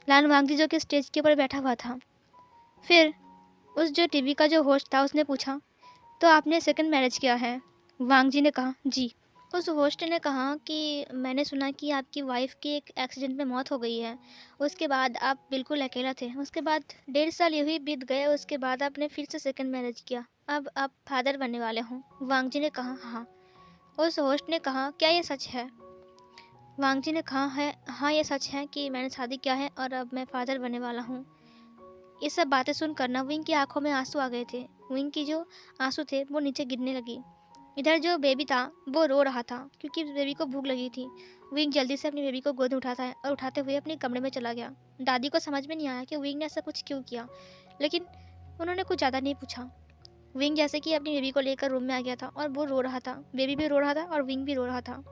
लान वांग जी जो कि स्टेज के ऊपर बैठा हुआ था। फिर उस जो टीवी का जो होस्ट था उसने पूछा, तो आपने सेकंड मैरिज किया है? वांग जी ने कहा, जी। उस होस्ट ने कहा कि मैंने सुना कि आपकी वाइफ की एक एक्सीडेंट में मौत हो गई है, उसके बाद आप बिल्कुल अकेला थे। उसके बाद 1.5 साल यूँ ही बीत गए, उसके बाद आपने फिर से सेकंड मैरिज किया, अब आप फादर बनने वाले हों। वांग जी ने कहा, हाँ। उस होस्ट ने कहा, क्या ये सच है? वांग जी ने कहा, है हाँ, ये सच है कि मैंने शादी किया है और अब मैं फादर बनने वाला हूँ। ये सब बातें सुनकर ना विंग की आंखों में आंसू आ गए थे। विंग की जो आंसू थे वो नीचे गिरने लगी। इधर जो बेबी था वो रो रहा था क्योंकि बेबी को भूख लगी थी। विंग जल्दी से अपनी बेबी को गोद में उठाता है और उठाते हुए अपने कमरे में चला गया। दादी को समझ में नहीं आया कि विंग ने ऐसा कुछ क्यों किया, लेकिन उन्होंने कुछ ज़्यादा नहीं पूछा। विंग जैसे कि अपनी बेबी को लेकर रूम में आ गया था और वो रो रहा था। बेबी भी रो रहा था और विंग भी रो रहा था।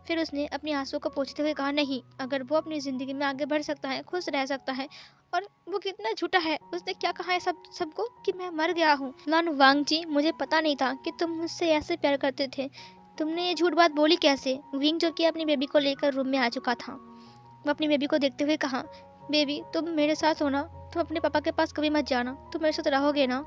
फिर उसने अपनी आंसू को पोंछते हुए कहा, नहीं, अगर वो अपनी ज़िंदगी में आगे बढ़ सकता है, खुश रह सकता है, और वो कितना झूठा है। उसने क्या कहा है सबको कि मैं मर गया हूँ। लान वांग जी, मुझे पता नहीं था कि तुम मुझसे ऐसे प्यार करते थे। तुमने ये झूठ बात बोली कैसे? विंग जो कि अपनी बेबी को लेकर रूम में आ चुका था, वो अपनी बेबी को देखते हुए कहा, बेबी तुम मेरे साथ हो ना? तुम अपने पापा के पास कभी मत जाना, तुम मेरे साथ रहोगे ना?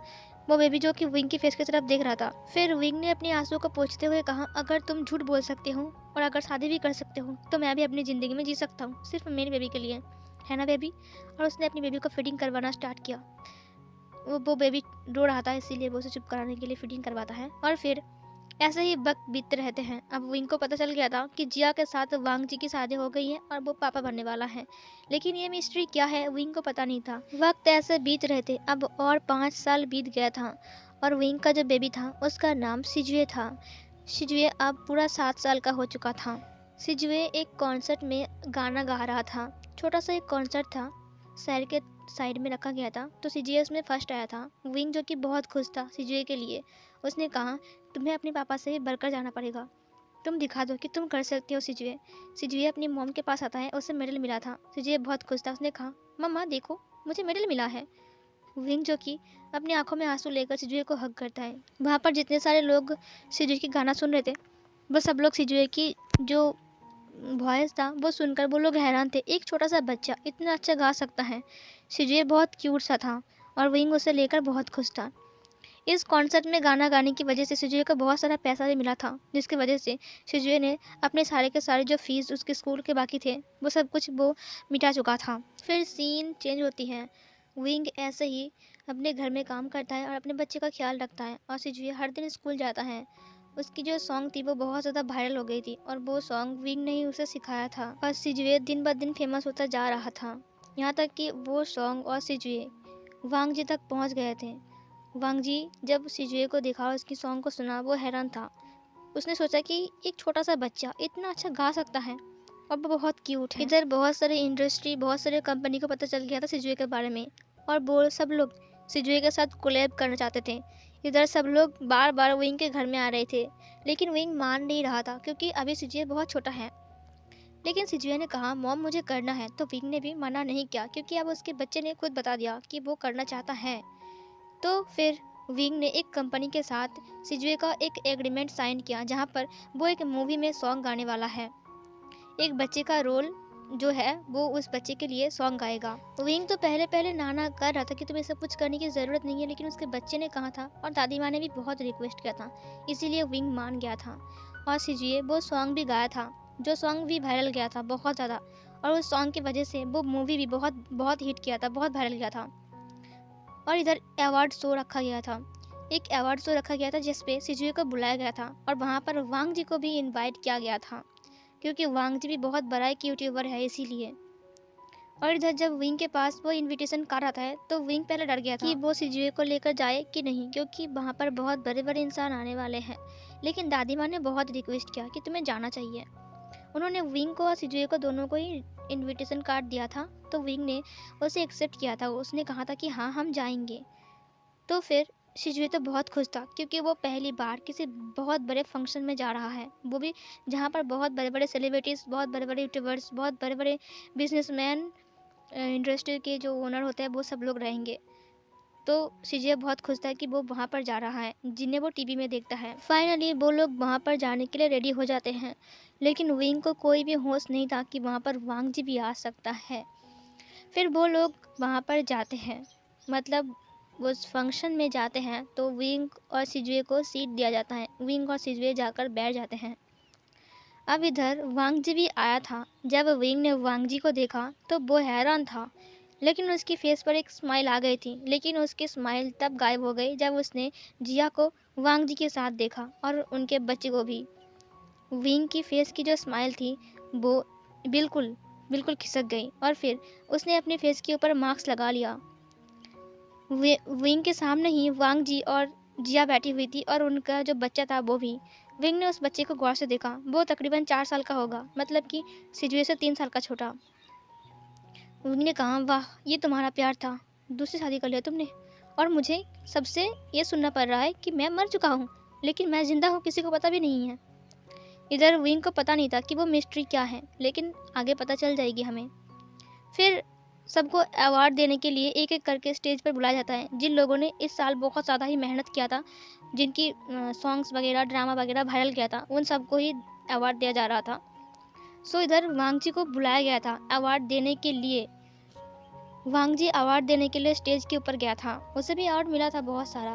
वो बेबी जो कि विंग की फेस की तरफ देख रहा था। फिर विंग ने अपने आंसू को पोंछते हुए कहा, अगर तुम झूठ बोल सकते हो और अगर शादी भी कर सकते हो तो मैं भी अपनी ज़िंदगी में जी सकता हूँ, सिर्फ मेरी बेबी के लिए, है ना बेबी? और उसने अपनी बेबी को फीडिंग करवाना स्टार्ट किया। वो बेबी रो रहा था, इसीलिए वो उसे चुप कराने के लिए फीडिंग करवाता है। और फिर ऐसे ही वक्त बीतते रहते हैं। अब विंग को पता चल गया था कि जिया के साथ वांग जी की शादी हो गई है और वो पापा बनने वाला है, लेकिन ये मिस्ट्री क्या है विंग को पता नहीं था। वक्त ऐसे बीत रहे थे। अब और 5 साल बीत गया था और विंग का जो बेबी था उसका नाम सिजुए था। सिजुए अब पूरा 7 साल का हो चुका था। सिजुए एक कॉन्सर्ट में गाना गा रहा था। छोटा सा एक कॉन्सर्ट था, शहर के साइड में रखा गया था, तो सिजुए उसमें फर्स्ट आया था। विंग जो कि बहुत खुश था सिजुए के लिए, उसने कहा, तुम्हें अपने पापा से बढ़कर जाना पड़ेगा, तुम दिखा दो कि तुम कर सकती हो सिजुए। सिजुए अपनी मॉम के पास आता है, उसे मेडल मिला था। सिजुए बहुत खुश था। उसने कहा, मम्मा देखो, मुझे मेडल मिला है। विंग जो कि अपनी आंखों में आंसू लेकर सिजुए को हग करता है। वहाँ पर जितने सारे लोग सिजुए की गाना सुन रहे थे, वो सब लोग सिजुए की जो वॉइस था वो सुनकर वो लोग हैरान थे। एक छोटा सा बच्चा इतना अच्छा गा सकता है। सिजुए बहुत क्यूट सा था और विंग उसे लेकर बहुत खुश था। इस कॉन्सर्ट में गाना गाने की वजह से सिजुए को बहुत सारा पैसा भी मिला था, जिसकी वजह से सिजुए ने अपने सारे के सारे जो फीस उसके स्कूल के बाकी थे वो सब कुछ वो मिटा चुका था। फिर सीन चेंज होती है। विंग ऐसे ही अपने घर में काम करता है और अपने बच्चे का ख्याल रखता है और सिजुए हर दिन स्कूल जाता है। उसकी जो सॉन्ग थी वो बहुत ज़्यादा वायरल हो गई थी और वो सॉन्ग विंग ने ही उसे सिखाया था और सिजुए दिन ब दिन फेमस होता जा रहा था। यहाँ तक कि वो सॉन्ग और सिजुए वांग जी तक पहुँच गए थे। वांग जी जब सिजुए को देखा और उसकी सॉन्ग को सुना वो हैरान था। उसने सोचा कि एक छोटा सा बच्चा इतना अच्छा गा सकता है और वो बहुत क्यूट है। इधर बहुत सारे इंडस्ट्री बहुत सारे कंपनी को पता चल गया था सिजुए के बारे में और वो सब लोग सिजुए के साथ कोलैब करना चाहते थे। इधर सब लोग बार बार विंग के घर में आ रहे थे, लेकिन विंग मान नहीं रहा था क्योंकि अभी सिजुए बहुत छोटा है। लेकिन सिजुए ने कहा मॉम मुझे करना है, तो विंग ने भी मना नहीं किया क्योंकि अब उसके बच्चे ने खुद बता दिया कि वो करना चाहता है। तो फिर विंग ने एक कंपनी के साथ सिजुए का एक एग्रीमेंट साइन किया जहाँ पर वो एक मूवी में सॉन्ग गाने वाला है। एक बच्चे का रोल जो है वो उस बच्चे के लिए सॉन्ग गाएगा। विंग तो पहले पहले नाना कर रहा था कि तुम्हें सब कुछ करने की ज़रूरत नहीं है, लेकिन उसके बच्चे ने कहा था और दादी माँ ने भी बहुत रिक्वेस्ट किया था, इसीलिए विंग मान गया था और सिजुए वो सॉन्ग भी गाया था, जो सॉन्ग भी वायरल गया था बहुत ज़्यादा। और उस सॉन्ग की वजह से वो मूवी भी बहुत बहुत हिट किया था, बहुत वायरल गया था। और इधर अवार्ड शो रखा गया था। एक अवार्ड शो रखा गया था जिसपे सिजुए को बुलाया गया था और वहाँ पर वांग जी को भी इनवाइट किया गया था क्योंकि वांग जी भी बहुत बड़ा एक यूट्यूबर है इसीलिए। और इधर जब विंग के पास वो इनविटेशन कार्ड आता है तो विंग पहले डर गया था कि वो सिजुए को लेकर जाए कि नहीं, क्योंकि वहाँ पर बहुत बड़े बड़े इंसान आने वाले हैं। लेकिन दादी माँ ने बहुत रिक्वेस्ट किया कि तुम्हें जाना चाहिए। उन्होंने विंग को और सिजुए को दोनों को ही इनविटेशन कार्ड दिया था, तो विंग ने उसे एक्सेप्ट किया था। उसने कहा था कि हाँ हम जाएंगे। तो फिर सिजुए तो बहुत खुश था क्योंकि वो पहली बार किसी बहुत बड़े फंक्शन में जा रहा है, वो भी जहाँ पर बहुत बड़े बड़े सेलिब्रिटीज़, बहुत बड़े बड़े यूट्यूबर्स, बहुत बड़े बड़े बिजनेसमैन, इंडस्ट्री के जो ओनर होते हैं वो सब लोग रहेंगे। तो सिजुए बहुत खुश था कि वो वहाँ पर जा रहा है जिन्हें वो टीवी में देखता है। फाइनली वो लोग वहाँ पर जाने के लिए रेडी हो जाते हैं, लेकिन विंग को कोई भी होश नहीं था कि वहाँ पर वांग जी भी आ सकता है। फिर वो लोग वहाँ पर जाते हैं, मतलब उस फंक्शन में जाते हैं, तो विंग और सिजुए को सीट दिया जाता है। विंग और सिजुए जाकर बैठ जाते हैं। अब इधर वांग जी भी आया था। जब विंग ने वांग जी को देखा तो वो हैरान था, लेकिन उसकी फेस पर एक स्माइल आ गई थी। लेकिन उसकी स्माइल तब गायब हो गई जब उसने जिया को वांग जी के साथ देखा और उनके बच्चे को भी। विंग की फेस की जो स्माइल थी वो बिल्कुल बिल्कुल खिसक गई और फिर उसने अपने फेस के ऊपर मास्क लगा लिया। विंग के सामने ही वांग जी और जिया बैठी हुई थी और उनका जो बच्चा था वो भी। विंग ने उस बच्चे को गौर से देखा। वो तकरीबन 4 साल का होगा, मतलब कि सिजुए से 3 साल का छोटा। विंग ने कहा वाह ये तुम्हारा प्यार था, दूसरी शादी कर लिया तुमने, और मुझे सबसे ये सुनना पड़ रहा है कि मैं मर चुका हूँ, लेकिन मैं जिंदा हूँ किसी को पता भी नहीं है। इधर विंग को पता नहीं था कि वो मिस्ट्री क्या है, लेकिन आगे पता चल जाएगी हमें। फिर सबको अवार्ड देने के लिए एक एक करके स्टेज पर बुलाया जाता है। जिन लोगों ने इस साल बहुत ज़्यादा ही मेहनत किया था, जिनकी सॉन्ग्स वगैरह ड्रामा वगैरह वायरल किया था, उन सबको ही अवार्ड दिया जा रहा था। सो इधर वांग जी को बुलाया गया था अवार्ड देने के लिए। वांग जी अवार्ड देने के लिए स्टेज के ऊपर गया था। उसे भी अवार्ड मिला था बहुत सारा।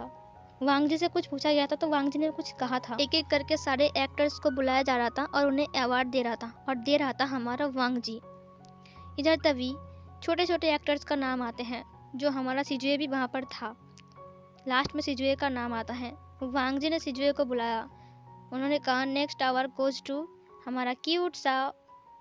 वांग जी से कुछ पूछा गया था तो वांग जी ने कुछ कहा था। एक एक करके सारे एक्टर्स को बुलाया जा रहा था और उन्हें अवार्ड दे रहा था, और दे रहा था हमारा वांग जी। इधर तभी छोटे छोटे एक्टर्स का नाम आते हैं, जो हमारा सिजुए भी वहाँ पर था। लास्ट में सिजुए का नाम आता है। वांग जी ने सिजुए को बुलाया। उन्होंने कहा नेक्स्ट अवार्ड गोज टू हमारा क्यूट सा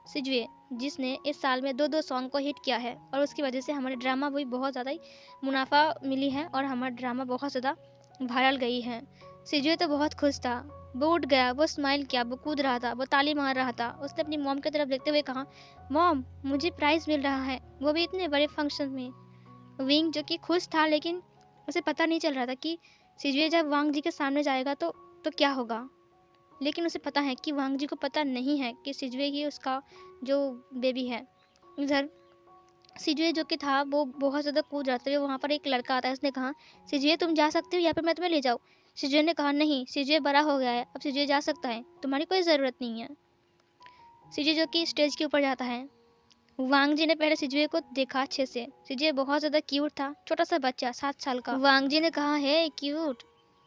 सिजुए, जिसने इस साल में 2-2 सॉन्ग को हिट किया है, और उसकी वजह से हमारे ड्रामा भी बहुत ज़्यादा ही मुनाफा मिली है और हमारा ड्रामा बहुत ज़्यादा वायरल गई है। सिजुए तो बहुत खुश था, वो उठ गया, वो स्माइल किया, वो कूद रहा था, वो ताली मार रहा था। उसने अपनी मॉम की तरफ देखते हुए कहा मॉम मुझे प्राइज़ मिल रहा है, वो भी इतने बड़े फंक्शन में। विंग जो कि खुश था, लेकिन उसे पता नहीं चल रहा था कि सिजुए जब वांग जी के सामने जाएगा तो क्या होगा। लेकिन उसे पता है कि वांग जी को पता नहीं है कि सिजुए ही उसका जो बेबी है। इधर सिजुए जो कि था वो बहुत ज़्यादा कूद रहा था। वहाँ पर एक लड़का आता है, उसने कहा सिजुए तुम जा सकते हो या फिर मैं तुम्हें ले जाऊँ। सिजुए ने कहा नहीं, सिजुए बड़ा हो गया है, अब सिजुए जा सकता है, तुम्हारी कोई ज़रूरत नहीं है। सिजुए जो कि स्टेज के ऊपर जाता है। वांग जी ने पहले सिजुए को देखा अच्छे से। सिजुए बहुत ज़्यादा क्यूट था, छोटा सा बच्चा 7 साल का। वांग जी ने कहा हे क्यूट,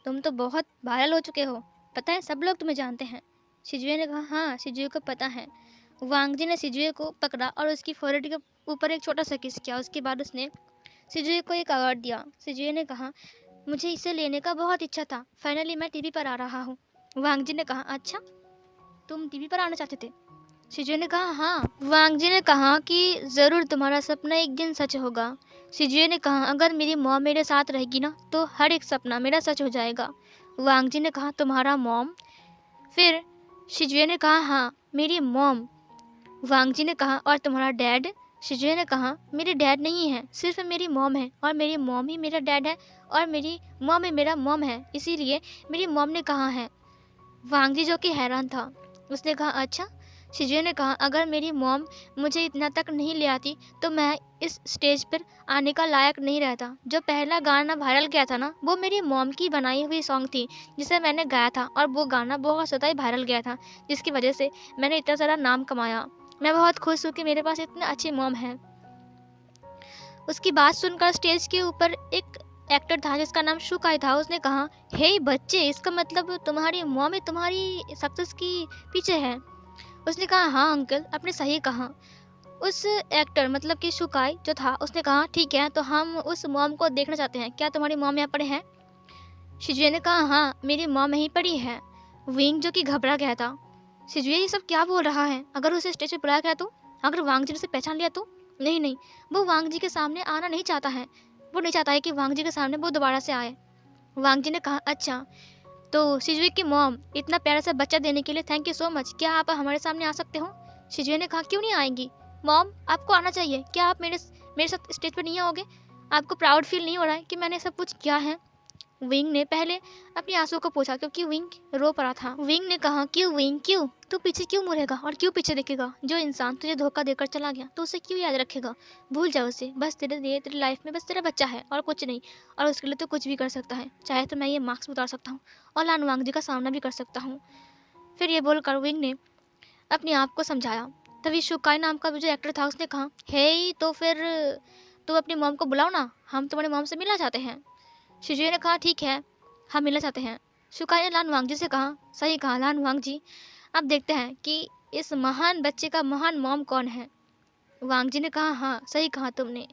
तुम तो बहुत वायरल हो चुके हो, पता है सब लोग तुम्हें जानते हैं। सिजुए ने कहा हाँ सिजुए को पता है। वांग जी ने सिजुए को पकड़ा और उसकी फोrehead के ऊपर एक छोटा सा किस किया। उसके बाद उसने सिजुए को एक अवार्ड दिया। सिजुए ने कहा मुझे इसे लेने का बहुत इच्छा था, फाइनली मैं टीवी पर आ रहा हूँ। वांग जी ने कहा अच्छा, तुम टीवी पर आना चाहते थे? सिजुए ने कहा हाँ। वांग जी ने कहा कि ज़रूर तुम्हारा सपना एक दिन सच होगा। सिजुए ने कहा अगर मेरी मॉम मेरे साथ रहेगी ना तो हर एक सपना मेरा सच हो जाएगा। वांग जी ने कहा तुम्हारा मॉम? फिर सिजुए ने कहा हाँ मेरी मॉम। वांग जी ने कहा और तुम्हारा डैड? सिजुए ने कहा मेरे डैड नहीं है, सिर्फ मेरी मॉम है और मेरी मॉम ही मेरा डैड है और मेरी मॉम ही मेरा मॉम है, इसीलिए मेरी मॉम ने कहा है। वांग जी जो कि हैरान था, उसने कहा अच्छा। सिजुए ने कहा अगर मेरी मॉम मुझे इतना तक नहीं ले आती तो मैं इस स्टेज पर आने का लायक नहीं रहता। जो पहला गाना वायरल किया था ना वो मेरी मॉम की बनाई हुई सॉन्ग थी जिसे मैंने गाया था और वो गाना बहुत ज़्यादा ही वायरल गया था जिसकी वजह से मैंने इतना सारा नाम कमाया। मैं बहुत खुश हूँ कि मेरे पास इतने अच्छी मॉम है। उसकी बात सुनकर स्टेज के ऊपर एक एक्टर था जिसका नाम शुकाई था। उसने कहा हे बच्चे, इसका मतलब तुम्हारी मॉम ही तुम्हारी सक्सेस की पीछे है। उसने कहा हाँ अंकल, आपने सही कहा। उस एक्टर मतलब कि शुकाई जो था उसने कहा ठीक है, तो हम उस मॉम को देखना चाहते हैं, क्या तुम्हारी मॉम यहाँ पर है? सिजुए ने कहा हाँ मेरी मॉम यहीं पड़ी है। विंग जो कि घबरा गया था, सिजुए ये सब क्या बोल रहा है, अगर उसे स्टेज पर बुलाया गया तो, अगर वांग जी ने उसे पहचान लिया तो? नहीं नहीं, वो वांग जी के सामने आना नहीं चाहता है, वो नहीं चाहता है कि वांग जी के सामने वो दोबारा से आए। वांग जी ने कहा अच्छा, तो सिजुए की मॉम इतना प्यारा सा बच्चा देने के लिए थैंक यू सो मच, क्या आप हमारे सामने आ सकते हो? सिजुए ने कहा क्यों नहीं आएंगी मॉम, आपको आना चाहिए, क्या आप मेरे साथ स्टेज पर नहीं आओगे? आपको प्राउड फील नहीं हो रहा है कि मैंने सब कुछ किया है? विंग ने पहले अपनी आंसू को पूछा क्योंकि विंग रो पड़ा था। विंग ने कहा क्यों विंग, क्यों तू पीछे क्यों मुड़ेगा और क्यों पीछे देखेगा? जो इंसान तुझे धोखा देकर चला गया तो उसे क्यों याद रखेगा? भूल जा उसे, बस तेरे लिए तेरी लाइफ में बस तेरा बच्चा है और कुछ नहीं, और उसके लिए तो कुछ भी कर सकता है, चाहे तो मैं ये मार्क्स उतार सकता हूँ और लान वांग जी का सामना भी कर सकता हूँ। फिर ये बोलकर विंग ने अपने आप को समझाया। तभी शुकाई नाम का जो एक्टर था उसने कहा हे तो फिर तुम अपनी मॉम को बुलाओ ना, हम तुम्हारी मॉम से मिलना चाहते हैं। शिजुए ने कहा ठीक है, हम मिलना चाहते हैं। शुकाई ने लान वांग जी से कहा सही कहा लान वांग जी, अब देखते हैं कि इस महान बच्चे का महान मॉम कौन है। वांग जी ने कहा हाँ सही कहा तुमने।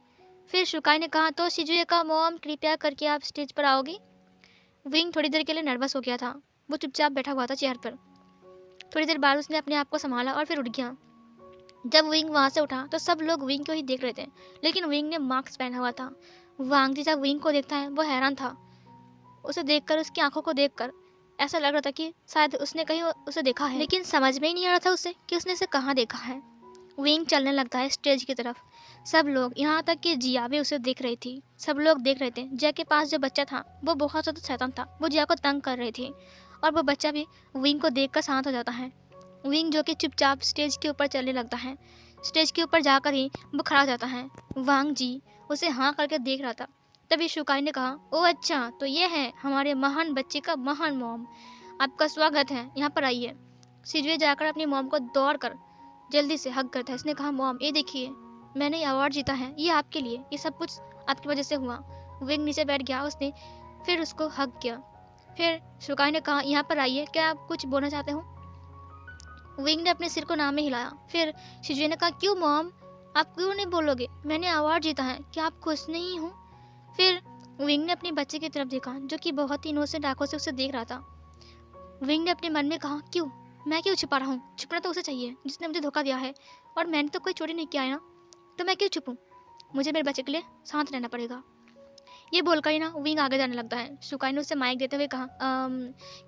फिर शुकाई ने कहा तो शिजुए का मॉम कृपया करके आप स्टेज पर आओगी। विंग थोड़ी देर के लिए नर्वस हो गया था, वो चुपचाप बैठा हुआ था चेयर पर। थोड़ी देर बाद उसने अपने आप को संभाला और फिर उठ गया। जब विंग वहाँ से उठा तो सब लोग विंग को ही देख रहे थे, लेकिन विंग ने मास्क पहना हुआ था। वांग जी जब विंग को देखता है वो हैरान था। उसे देखकर, उसकी आंखों को देखकर ऐसा लग रहा था कि शायद उसने कहीं उसे देखा है, लेकिन समझ में ही नहीं आ रहा था उसे कि उसने इसे कहाँ देखा है। विंग चलने लगता है स्टेज की तरफ। सब लोग, यहाँ तक कि जिया भी उसे देख रही थी। सब लोग देख रहे थे। जिया के पास जो बच्चा था वो बहुत ज़्यादा शैतान था, वो जिया को तंग कर रही थी और वो बच्चा भी विंग को देखकर शांत हो जाता है। विंग जो कि चुपचाप स्टेज के ऊपर चलने लगता है। स्टेज के ऊपर जाकर ही वो खड़ा हो जाता है। वांग जी उसे हाँ करके देख रहा था। तभी शुकाई ने कहा ओह अच्छा, तो ये है हमारे महान बच्चे का महान मॉम, आपका स्वागत है, यहाँ पर आइए। सिजुए जाकर अपनी मॉम को दौड़ कर जल्दी से हग करता है। इसने कहा मॉम ये देखिए, मैंने ये अवार्ड जीता है, ये आपके लिए, ये सब कुछ आपकी वजह से हुआ। विंग नीचे बैठ गया, उसने फिर उसको हग किया। फिर शुकाई ने कहा यहाँ पर आइए, क्या आप कुछ बोलना चाहते हो? विंग ने अपने सिर को नाम में हिलाया। फिर शिजुए ने कहा क्यों मॉम, आप क्यों नहीं बोलोगे, मैंने अवार्ड जीता है, क्या आप खुश नहीं हो? फिर विंग ने अपने बच्चे की तरफ देखा जो कि बहुत ही इनोसेंट आंखों से उसे देख रहा था। विंग ने अपने मन में कहा क्यों, मैं क्यों छुपा रहा हूँ, छुपना तो उसे चाहिए जिसने मुझे धोखा दिया है, और मैंने तो कोई चोरी नहीं किया है ना, तो मैं क्यों छुपूं, मुझे मेरे बच्चे के लिए शांत रहना पड़ेगा। ये बोलकर ही ना विंग आगे जाने लगता है। शुकाई ने उसे माइक देते हुए कहा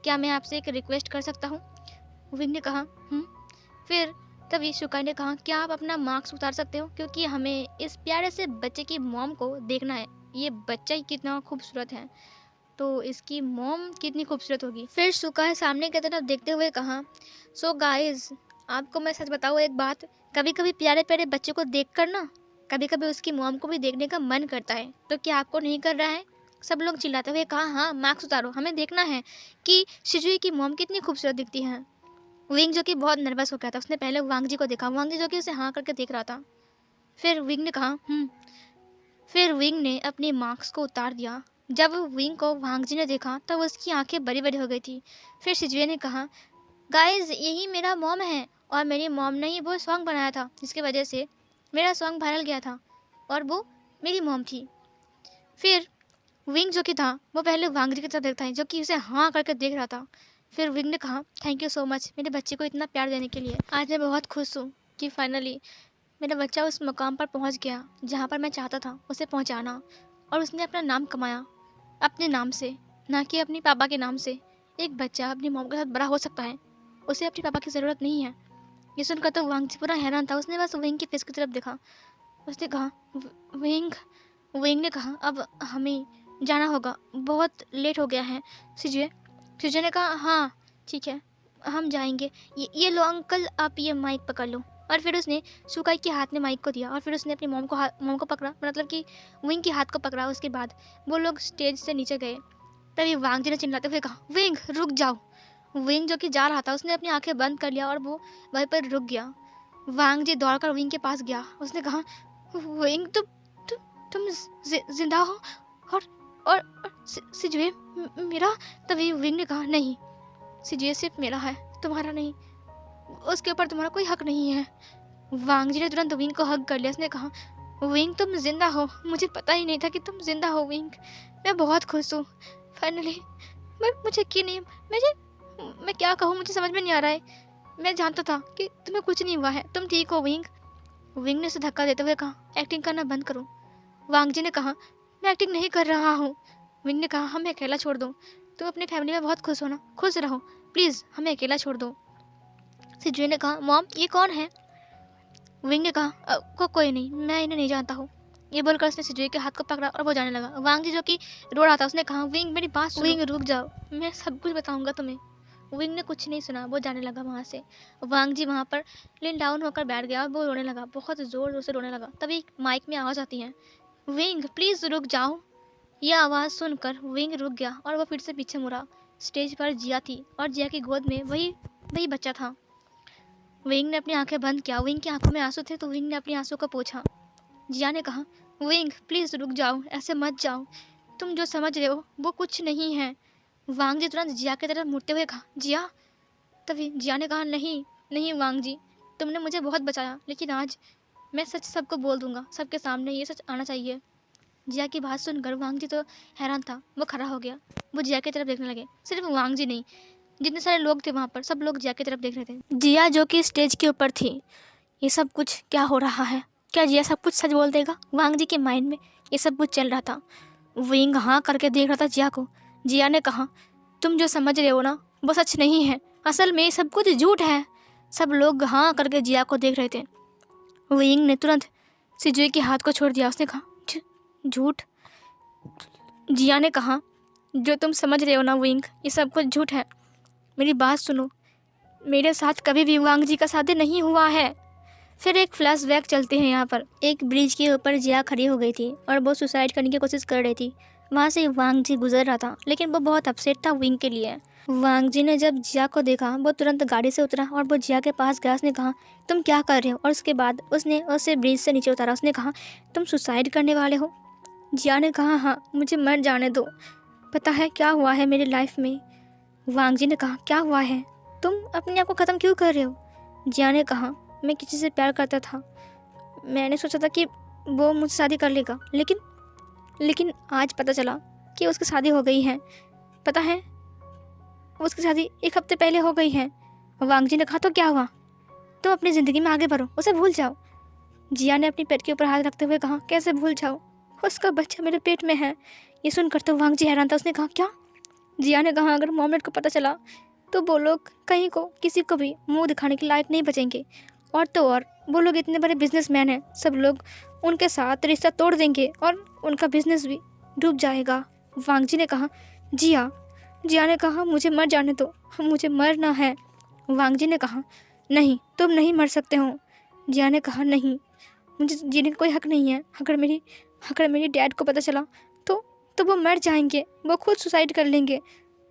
क्या मैं आपसे एक रिक्वेस्ट कर सकता हूँ? विंग ने कहा फिर तभी शुकाई ने कहा क्या आप अपना मार्क्स उतार सकते हो, क्योंकि हमें इस प्यारे से बच्चे की मॉम को देखना है। ये बच्चा ही कितना खूबसूरत है, तो इसकी मॉम कितनी खूबसूरत होगी। फिर शुकाई सामने की तरफ देखते हुए कहा सो गाइस, आपको मैं सच बताऊँ एक बात, कभी कभी प्यारे प्यारे बच्चे को देख कर ना कभी कभी उसकी मॉम को भी देखने का मन करता है, तो क्या आपको नहीं कर रहा है? सब लोग चिल्लाते हुए कहा, हाँ मार्क्स उतारो, हमें देखना है कि शिजुई की मॉम कितनी खूबसूरत दिखती है। विंग जो कि बहुत नर्वस हो गया था, उसने पहले वांग जी को देखा, वांग जी जो कि उसे हाँ करके देख रहा था। फिर विंग ने कहा फिर विंग ने अपने मार्क्स को उतार दिया। जब विंग को वांग जी ने देखा तब उसकी आंखें बड़ी बड़ी हो गई थी। फिर शिजुए ने कहा, गाइज यही मेरा मॉम है, और मेरी मॉम ने ही वो सॉन्ग बनाया था जिसकी वजह से मेरा सॉन्ग वायरल गया था, और वो मेरी मॉम थी। फिर विंग जो कि था वो पहले वांग जी की तरफ देखता है, जो कि उसे हाँ करके देख रहा था। फिर विंग ने कहा, थैंक यू सो मच मेरे बच्चे को इतना प्यार देने के लिए। आज मैं बहुत खुश हूँ कि फाइनली मेरा बच्चा उस मुकाम पर पहुँच गया जहाँ पर मैं चाहता था उसे पहुँचाना, और उसने अपना नाम कमाया अपने नाम से, ना कि अपने पापा के नाम से। एक बच्चा अपनी मॉम के साथ बड़ा हो सकता है, उसे अपने पापा की ज़रूरत नहीं है। ये सुनकर तो वांग जी पूरा हैरान था, उसने बस विंग की फेस की तरफ देखा। उसने कहा, विंग विंग ने कहा, अब हमें जाना होगा, बहुत लेट हो गया है। सिजुए सिजुए ने कहा, हाँ ठीक है हम जाएंगे। ये लो अंकल, आप ये माइक पकड़ लो। और फिर उसने सुकाई के हाथ में माइक को दिया, और फिर उसने अपनी मॉम को पकड़ा, मतलब कि विंग के हाथ को पकड़ा। उसके बाद वो लोग स्टेज से नीचे गए। तभी वांग जी ने चिल्लाते हुए कहा, विंग रुक जाओ। विंग जो कि जा रहा था उसने अपनी आंखें बंद कर लिया और वो वहीं पर रुक गया। वांग जी दौड़कर विंग के पास गया। उसने कहा, विंग तुम जिंदा हो? और सिजुए मेरा? तभी विंग ने कहा, नहीं सिजुए सिर्फ मेरा है, तुम्हारा नहीं, उसके ऊपर तुम्हारा कोई हक नहीं है। वांग जी ने तुरंत विंग को हग कर लिया। उसने कहा, विंग तुम जिंदा हो, मुझे पता ही नहीं था कि तुम जिंदा हो विंग, मैं बहुत खुश हूँ फाइनली। मुझे यकीन नहीं, मैं क्या कहूँ, मुझे समझ में नहीं आ रहा है। मैं जानता था कि तुम्हें कुछ नहीं हुआ है, तुम ठीक हो विंग। विंग ने उसे धक्का देते हुए कहा, एक्टिंग करना बंद करो। वांग जी ने कहा, मैं एक्टिंग नहीं कर रहा हूँ। विंग ने कहा, हमें अकेला छोड़ दो, तुम अपनी फैमिली में बहुत खुश हो ना, खुश रहो, प्लीज़ हमें अकेला छोड़ दो। सिजुए ने कहा, मॉम ये कौन है? विंग ने कहा, कोई नहीं, मैं इन्हें नहीं जानता हूँ। ये बोलकर उसने सिजुए के हाथ को पकड़ा और वो जाने लगा। वांग जी जो कि रो रहा था, उसने कहा, विंग मेरी बात सुनो। विंग रुक जाओ, मैं सब कुछ बताऊंगा तुम्हें। विंग ने कुछ नहीं सुना, वो जाने लगा वहाँ से। वांग जी वहाँ पर लीन डाउन होकर बैठ गया और वो रोने लगा, बहुत ज़ोर ज़ोर से रोने लगा। तभी माइक में आवाज़ आती है, विंग प्लीज़ रुक जाओ। यह आवाज़ सुनकर विंग रुक गया और वो फिर से पीछे मुड़ा। स्टेज पर जिया थी और जिया की गोद में वही बच्चा था। विंग ने अपनी आंखें बंद किया। विंग की आंखों में आंसू थे तो विंग ने अपनी आंसू को पोंछा। जिया ने कहा, विंग प्लीज़ रुक जाओ, ऐसे मत जाओ, तुम जो समझ रहे हो वो कुछ नहीं है। वांग जी तुरंत जिया की तरफ मुड़ते हुए कहा, जिया। तभी जिया ने कहा, नहीं वांग जी, तुमने मुझे बहुत बचाया, लेकिन आज मैं सच सबको बोल दूंगा, सबके सामने ये सच आना चाहिए। जिया की बात सुनकर वांग जी तो हैरान था, वो खड़ा हो गया। वो जिया की तरफ देखने लगे। सिर्फ वांग जी नहीं, जितने सारे लोग थे वहाँ पर सब लोग जिया की तरफ देख रहे थे। जिया जो कि स्टेज के ऊपर थी, ये सब कुछ क्या हो रहा है? क्या जिया सब कुछ सच बोल देगा? वांग जी के माइंड में ये सब कुछ चल रहा था। विंग हाँ करके देख रहा था जिया को। जिया ने कहा, तुम जो समझ रहे हो ना वो सच नहीं है, असल में सब कुछ झूठ है। सब लोग हाँ करके जिया को देख रहे थे। विंग ने तुरंत सिजुए के हाथ को छोड़ दिया। उसने कहा, झूठ? जिया ने कहा, जो तुम समझ रहे हो ना विंग, ये सब कुछ झूठ है। मेरी बात सुनो, मेरे साथ कभी भी वांग जी का शादी नहीं हुआ है। फिर एक फ्लैशबैक चलते हैं। यहाँ पर एक ब्रिज के ऊपर जिया खड़ी हो गई थी और वो सुसाइड करने की कोशिश कर रही थी। वहाँ से वांग जी गुजर रहा था, लेकिन वो बहुत अपसेट था विंग के लिए। वांग जी ने जब जिया को देखा वो तुरंत गाड़ी से उतरा और वो जिया के पास गया। उसने कहा, तुम क्या कर रहे हो? और उसके बाद उसने उसे ब्रिज से नीचे उतारा। उसने कहा, तुम सुसाइड करने वाले हो? जिया ने कहा, हाँ मुझे मर जाने दो, पता है क्या हुआ है मेरी लाइफ में? वांग जी ने कहा, क्या हुआ है? तुम अपने आप को ख़त्म क्यों कर रहे हो? जिया ने कहा, मैं किसी से प्यार करता था, मैंने सोचा था कि वो मुझसे शादी कर लेगा, लेकिन आज पता चला कि उसकी शादी हो गई है। पता है उसकी शादी 1 हफ्ते पहले हो गई है। वांग जी ने कहा, तो क्या हुआ? तुम अपनी ज़िंदगी में आगे बढ़ो, उसे भूल जाओ। जिया ने अपनी पेट के ऊपर हाथ रखते हुए कहा, कैसे भूल जाओ? उसका बच्चा मेरे पेट में है। ये सुनकर तो वांग जी हैरान था। उसने कहा, क्या? जिया ने कहा, अगर मॉम डैड को पता चला तो वो लोग कहीं को किसी को भी मुंह दिखाने के लायक नहीं बचेंगे। और तो और वो लोग इतने बड़े बिजनेसमैन हैं, सब लोग उनके साथ रिश्ता तोड़ देंगे और उनका बिजनेस भी डूब जाएगा। वांग जी ने कहा, जिया ने कहा, मुझे मर जाने दो, मुझे मरना है। वांग जी ने कहा, नहीं तुम नहीं मर सकते हो। जिया ने कहा, नहीं मुझे जीने का कोई हक नहीं है। अगर मेरी डैड को पता चला तो वो मर जाएंगे, वो खुद सुसाइड कर लेंगे।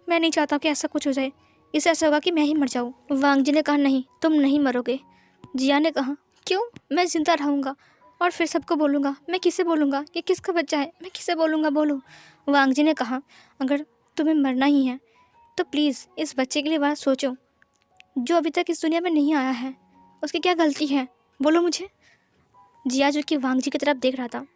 मैं नहीं चाहता कि ऐसा कुछ हो जाए। इससे ऐसा होगा कि मैं ही मर जाऊँ। वांग जी ने कहा नहीं, तुम नहीं मरोगे। जिया ने कहा क्यों, मैं जिंदा रहूँगा और फिर सबको बोलूँगा। मैं किसे बोलूँगा कि किसका बच्चा है, मैं किसे बोलूँगा, बोलो। वांग जी ने कहा अगर तुम्हें मरना ही है तो प्लीज़ इस बच्चे के लिए बात सोचो जो अभी तक इस दुनिया में नहीं आया है। उसकी क्या गलती है, बोलो मुझे। जिया जो कि वांग जी की तरफ देख रहा था।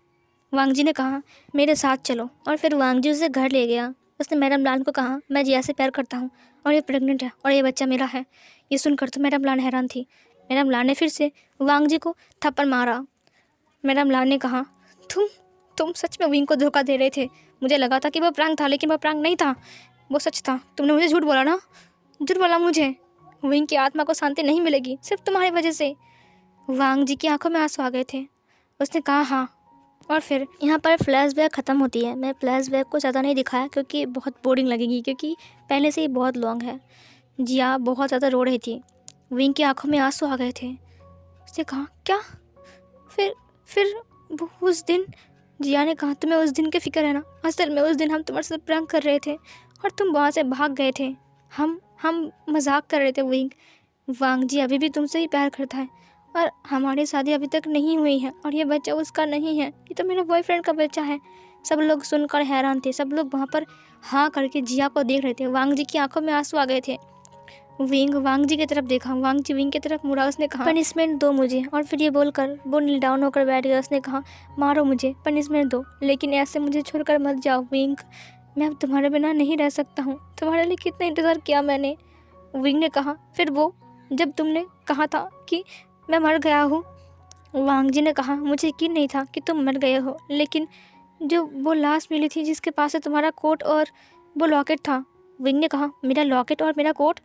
वांग जी ने कहा मेरे साथ चलो, और फिर वांग जी उसे घर ले गया। उसने मैडम लान को कहा मैं जिया से प्यार करता हूँ और ये प्रेग्नेंट है और ये बच्चा मेरा है। ये सुनकर तो मैडम लान हैरान थी। मैडम लान ने फिर से वांग जी को थप्पड़ मारा। मैडम लान ने कहा तुम सच में विंग को धोखा दे रहे थे। मुझे लगा था कि वो प्रैंक था, लेकिन वो प्रैंक नहीं था, वो सच था। तुमने मुझे झूठ बोला ना, झूठ बोला मुझे। विंग की आत्मा को शांति नहीं मिलेगी सिर्फ तुम्हारी वजह से। वांग जी की आंखों में आंसू आ गए थे। उसने कहा हाँ। और फिर यहाँ पर फ्लैशबैक ख़त्म होती है। मैं फ्लैशबैक को ज़्यादा नहीं दिखाया क्योंकि बहुत बोरिंग लगेगी, क्योंकि पहले से ही बहुत लॉन्ग है। जिया बहुत ज़्यादा रो रही थी। विंग की आंखों में आंसू आ गए थे। उसने कहा क्या? फिर वो उस दिन, जिया ने कहा तुम्हें उस दिन की फिक्र है ना? असल में उस दिन हम तुम्हारे साथ प्रैंक कर रहे थे और तुम वहाँ से भाग गए थे। हम मजाक कर रहे थे विंग। वांग जी अभी भी तुमसे ही प्यार करता है और हमारी शादी अभी तक नहीं हुई है और ये बच्चा उसका नहीं है, ये तो मेरे बॉयफ्रेंड का बच्चा है। सब लोग सुनकर हैरान थे। सब लोग वहाँ पर हाँ करके जिया को देख रहे थे। वांग जी की आंखों में आंसू आ गए थे। विंग वांग जी की तरफ देखा। वांग जी विंग की तरफ मुड़ा। उसने कहा पनिशमेंट दो मुझे, और फिर ये बोलकर वो नील डाउन होकर बैठ गया। उसने कहा मारो मुझे, पनिशमेंट दो, लेकिन ऐसे मुझे छोड़कर मत जाओ विंग। मैं अब तुम्हारे बिना नहीं रह सकता हूँ। तुम्हारे लिए कितना इंतज़ार किया मैंने। विंग ने कहा फिर वो जब तुमने कहा था कि मैं मर गया हूँ। वांग जी ने कहा मुझे यकीन नहीं था कि तुम मर गए हो, लेकिन जो वो लाश मिली थी जिसके पास से तुम्हारा कोट और वो लॉकेट था। विंग ने कहा मेरा लॉकेट और मेरा कोट?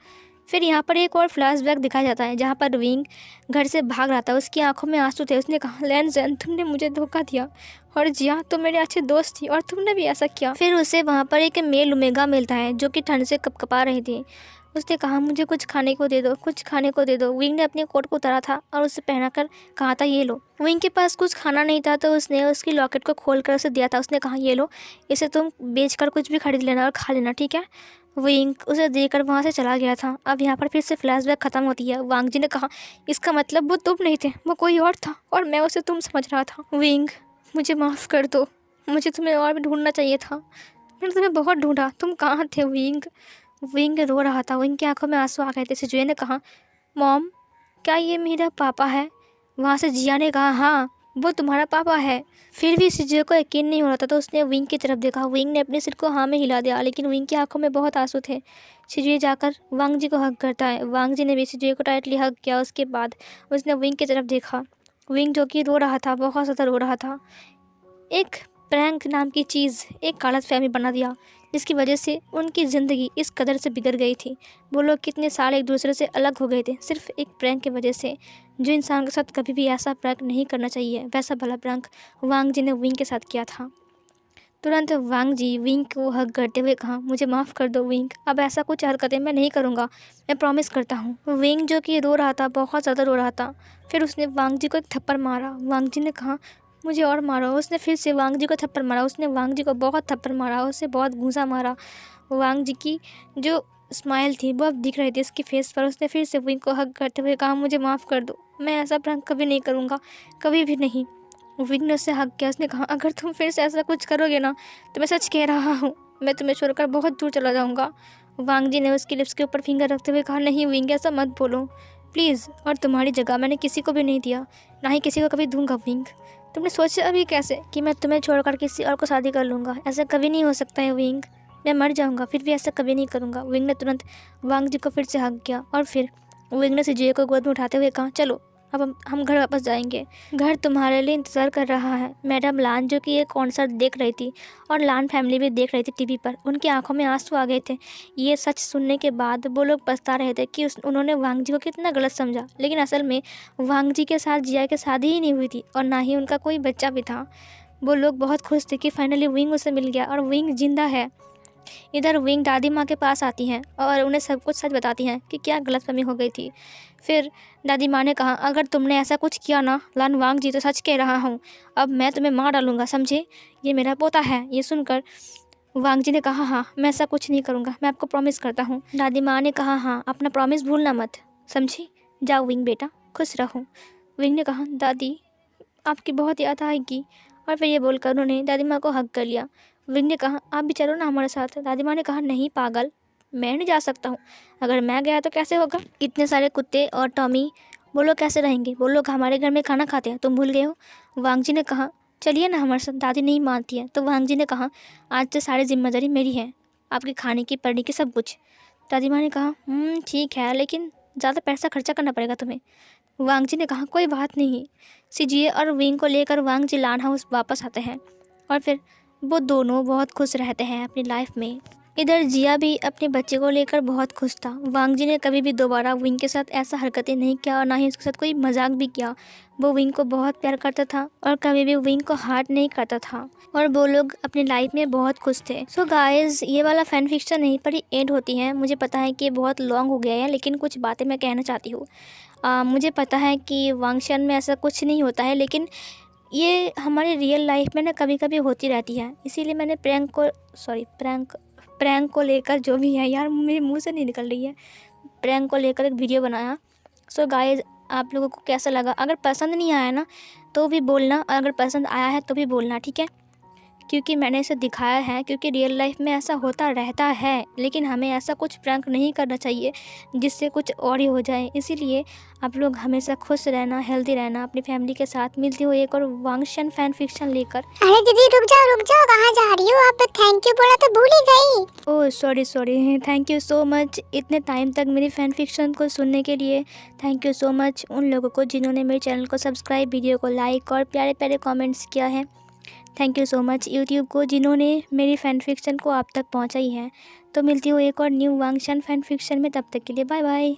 फिर यहाँ पर एक और फ्लैशबैक दिखाया जाता है जहाँ पर विंग घर से भाग रहा था। उसकी आंखों में आंसू थे। उसने कहा लैनजन तुमने मुझे धोखा दिया, और जिया तुम मेरे अच्छे दोस्त थी और तुमने भी ऐसा किया। फिर उसे वहाँ पर एक मेल ओमेगा मिलता है जो कि ठंड से कपकपा रही थी। उसने कहा मुझे कुछ खाने को दे दो, कुछ खाने को दे दो। विंग ने अपने कोट को उतारा था और उसे पहनाकर कहा था ये लो। विंग के पास कुछ खाना नहीं था तो उसने उसकी लॉकेट को खोल कर उसे दिया था। उसने कहा ये लो, इसे तुम बेचकर कुछ भी खरीद लेना और खा लेना, ठीक है? विंग उसे देकर वहाँ से चला गया था। अब यहाँ पर फिर से फ्लैशबैक ख़त्म होती है। वांग जी ने कहा इसका मतलब वो तुम नहीं थे, वो कोई और था और मैं उसे तुम समझ रहा था। विंग मुझे माफ़ कर दो, मुझे तुम्हें और भी ढूंढना चाहिए था। मैंने तुम्हें बहुत ढूंढा, तुम कहाँ थे विंग? विंग रो रहा था। विंग की आंखों में आंसू आ गए थे। सिजुए ने कहा मॉम क्या ये मेरा पापा है? वहाँ से जिया ने कहा हाँ वो तुम्हारा पापा है। फिर भी सिजुए को यकीन नहीं हो रहा था तो उसने विंग की तरफ देखा। विंग ने अपने सिर को हाँ में हिला दिया, लेकिन विंग की आंखों में बहुत आंसू थे। सिजुए जाकर वांग जी को हग करता है। वांग जी ने भी सिजुए को टाइटली हग किया। उसके बाद उसने विंग की तरफ देखा। विंग जो कि रो रहा था, बहुत ज़्यादा रो रहा था। एक प्रैंक नाम की चीज़ एक गलतफहमी बना दिया जिसकी वजह से उनकी ज़िंदगी इस कदर से बिगड़ गई थी। वो लोग कितने साल एक दूसरे से अलग हो गए थे सिर्फ एक प्रैंक की वजह से। जो इंसान के साथ कभी भी ऐसा प्रैंक नहीं करना चाहिए, वैसा भला प्रैंक वांग जी ने विंग के साथ किया था। तुरंत वांग जी विंग को हग करते हुए कहा मुझे माफ़ कर दो विंग, अब ऐसा कुछ हरकतें मैं नहीं करूँगा, मैं प्रॉमिस करता हूँ। विंग जो कि रो रहा था, बहुत ज़्यादा रो रहा था। फिर उसने वांग जी को एक थप्पड़ मारा। वांग जी ने कहा मुझे और मारो। उसने फिर से वांग जी को थप्पड़ मारा। उसने वांग जी को बहुत थप्पड़ मारा, उसे बहुत घूंसा मारा। वांग जी की जो स्माइल थी वो अब दिख रही थी उसकी फेस पर। उसने फिर से विंग को हग करते हुए कहा मुझे माफ़ कर दो, मैं ऐसा प्रैंक कभी नहीं करूँगा, कभी भी नहीं। विंग ने उससे हग किया। उसने कहा अगर तुम फिर से ऐसा कुछ करोगे ना तो मैं सच कह रहा हूँ, मैं तुम्हें छोड़कर बहुत दूर चला जाऊँगा। वांग जी ने उसकी लिप्स के ऊपर फिंगर रखते हुए कहा नहीं विंग ऐसा मत बोलो प्लीज़, और तुम्हारी जगह मैंने किसी को भी नहीं दिया, ना ही किसी को कभी दूंगा विंग। तुमने सोचा अभी कैसे कि मैं तुम्हें छोड़कर किसी और को शादी कर लूँगा? ऐसा कभी नहीं हो सकता है विंग, मैं मर जाऊँगा फिर भी ऐसा कभी नहीं करूँगा। विंग ने तुरंत वांग जी को फिर से हग किया और फिर विंग ने सिजुए को गोद में उठाते हुए कहा चलो अब हम घर वापस जाएंगे, घर तुम्हारे लिए इंतज़ार कर रहा है। मैडम लान जो कि ये कॉन्सर्ट देख रही थी और लान फैमिली भी देख रही थी टीवी पर, उनकी आंखों में आंसू आ गए थे। ये सच सुनने के बाद वो लोग पछता रहे थे कि उन्होंने वांग जी को कितना गलत समझा, लेकिन असल में वांग जी के साथ जिया की शादी ही नहीं हुई थी और ना ही उनका कोई बच्चा भी था। वो लोग बहुत खुश थे कि फाइनली विंग उसे मिल गया और विंग जिंदा है। इधर विंग दादी माँ के पास आती हैं और उन्हें सब कुछ सच बताती हैं कि क्या गलतफहमी हो गई थी। फिर दादी माँ ने कहा, अगर तुमने ऐसा कुछ किया ना लान वांग जी, तो सच कह रहा हूँ, अब मैं तुम्हें मार डालूंगा, समझे? ये मेरा पोता है। ये सुनकर वांग जी ने कहा, हाँ मैं ऐसा कुछ नहीं करूँगा, मैं आपको प्रॉमिस करता हूँ। दादी माँ ने कहा, हाँ अपना प्रॉमिस भूलना मत, समझी? जाओ विंग बेटा, खुश रहो। विंग ने कहा, दादी आपकी बहुत याद आएगी। और फिर ये बोलकर उन्होंने दादी माँ को हग कर लिया। विंग ने कहा, आप भी चलो ना हमारे साथ। दादी माँ ने कहा, नहीं पागल, मैं नहीं जा सकता हूँ। अगर मैं गया तो कैसे होगा? इतने सारे कुत्ते और टॉमी वो लोग कैसे रहेंगे? वो लोग हमारे घर में खाना खाते हैं, तुम भूल गए हो? वांग जी ने कहा, चलिए ना हमारे साथ। दादी नहीं मानती है तो वांग जी ने कहा, आज से सारी जिम्मेदारी मेरी है, आपकी खाने की, पढ़ने की, सब कुछ। दादी माँ ने कहा, ठीक है, लेकिन ज़्यादा पैसा खर्चा करना पड़ेगा तुम्हें। वांग जी ने कहा, कोई बात नहीं। सीजिए और विंग को लेकर वांग जी लान हाउस वापस आते हैं और फिर वो दोनों बहुत खुश रहते हैं अपनी लाइफ में। इधर जिया भी अपने बच्चे को लेकर बहुत खुश था। वांग जी ने कभी भी दोबारा विंग के साथ ऐसा हरकतें नहीं किया और ना ही उसके साथ कोई मजाक भी किया। वो विंग को बहुत प्यार करता था और कभी भी विंग को हार्ट नहीं करता था और वो लोग अपनी लाइफ में बहुत खुश थे। सो गाइस, ये वाला फैन फिक्शन यहीं पर ही एंड होती है। मुझे पता है कि बहुत लॉन्ग हो गया है, लेकिन कुछ बातें मैं कहना चाहती हूँ। मुझे पता है कि वांगशन में ऐसा कुछ नहीं होता है, लेकिन ये हमारी रियल लाइफ में ना कभी कभी होती रहती है। इसीलिए मैंने प्रैंक को लेकर, जो भी है यार मेरे मुंह से नहीं निकल रही है, प्रैंक को लेकर एक वीडियो बनाया। सो गाइस, आप लोगों को कैसा लगा? अगर पसंद नहीं आया ना तो भी बोलना, और अगर पसंद आया है तो भी बोलना, ठीक है? क्योंकि मैंने इसे दिखाया है, क्योंकि रियल लाइफ में ऐसा होता रहता है, लेकिन हमें ऐसा कुछ प्रैंक नहीं करना चाहिए जिससे कुछ और ही हो जाए। इसीलिए आप लोग हमेशा खुश रहना, हेल्दी रहना, अपनी फैमिली के साथ। मिलती हो एक और वांगशन फैन फिक्शन लेकर। अरे दीदी रुक जाओ, कहाँ जा रही हो आप? थैंक यू बोला तो भूल ही गई। Oh sorry, thank you so much इतने टाइम तक मेरी फैन फिक्शन को सुनने के लिए। थैंक यू सो मच उन लोगों को जिन्होंने मेरे चैनल को सब्सक्राइब, वीडियो को लाइक और प्यारे प्यारे कमेंट्स किया है। Thank you so much YouTube को जिन्होंने मेरी फैन फिक्शन को आप तक पहुंचाई है। तो मिलती हूँ एक और न्यू वांगशन फैन फिक्शन में, तब तक के लिए बाय बाय।